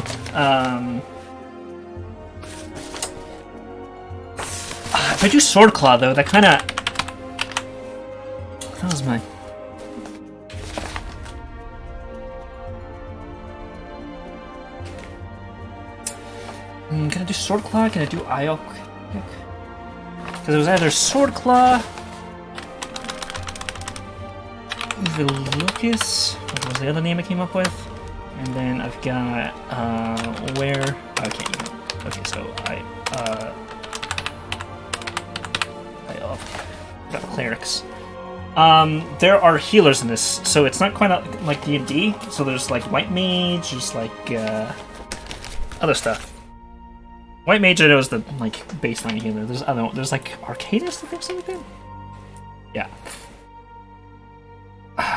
If I do Sword Claw though, that kind of... That was my... Can I do Sword Claw? Can I do Ayok? Because it was either Sword Claw, Lucas, what was the other name I came up with? And then I've got, where? Okay, okay, so got clerics. There are healers in this, so it's not quite like D&D, so there's like White Mage, just like, other stuff. White Mage, I know, is the like baseline healer. There's like Arcadist, I think, something like that. Yeah.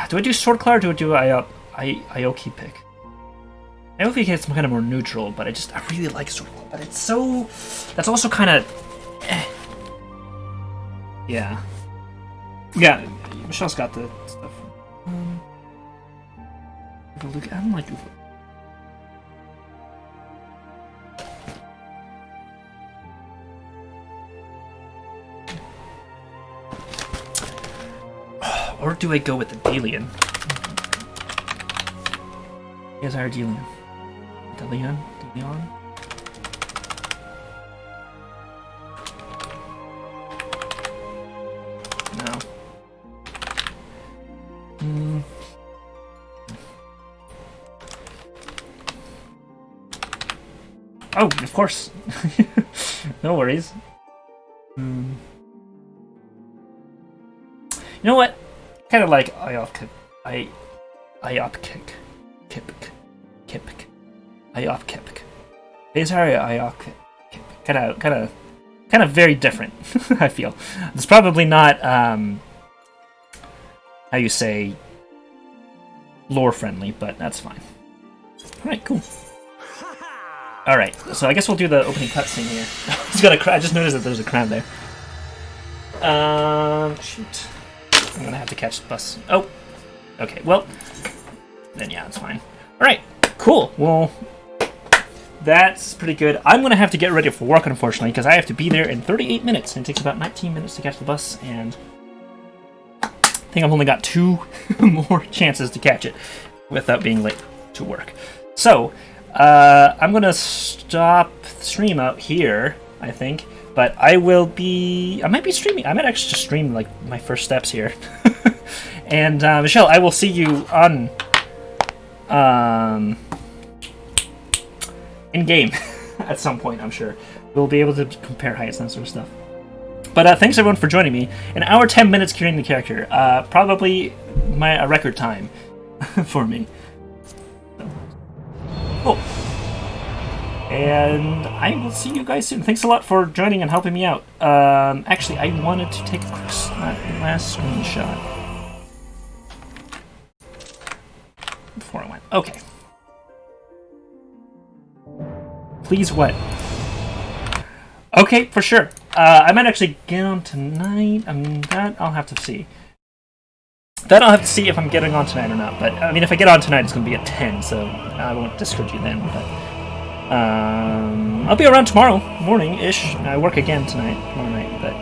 Do I do Sword Claw or do I do Aoki pick? Aoki pick is kind of more neutral, but I really like Sword Claw. But it's so... That's also kind of... Yeah. Yeah, Michelle's got the stuff. I don't like Ufa. Or do I go with the Delian? Here's our Delian. Delian? No. Oh, of course. No worries. You know what? Kind of like Ayopkick. These are Ayopkick. Kind of very different. I feel it's probably not how you say lore friendly, but that's fine. All right, cool. All right, so I guess we'll do the opening cutscene here. I just noticed that there's a crown there. Shoot. I'm gonna have to catch the bus. Oh, okay. Well, then yeah, it's fine. All right, cool. Well, That's pretty good. I'm going to have to get ready for work, unfortunately, because I have to be there in 38 minutes, and it takes about 19 minutes to catch the bus, and I think I've only got 2 more chances to catch it without being late to work. So, I'm going to stop the stream out here, I think, but I might be streaming. I might actually just stream, like, my first steps here. And, Michelle, I will see you on, in-game at some point, I'm sure. We'll be able to compare heights and that sort of stuff. But thanks, everyone, for joining me. An hour, 10 minutes creating the character. Probably a record time for me. So. Cool. And I will see you guys soon. Thanks a lot for joining and helping me out. Actually, I wanted to take a quick last screenshot before I went. Okay. Please what? Okay, for sure. I might actually get on tonight. That I'll have to see. That I'll have to see if I'm getting on tonight or not. But, I mean, if I get on tonight, it's going to be at 10, so I won't discourage you then. But I'll be around tomorrow morning-ish. I work again tomorrow night, but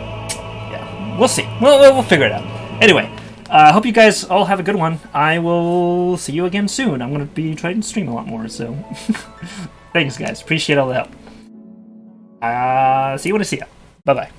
yeah, we'll see. We'll figure it out. Anyway, I hope you guys all have a good one. I will see you again soon. I'm going to be trying to stream a lot more, so thanks, guys. Appreciate all the help. See you when I see you. Bye-bye.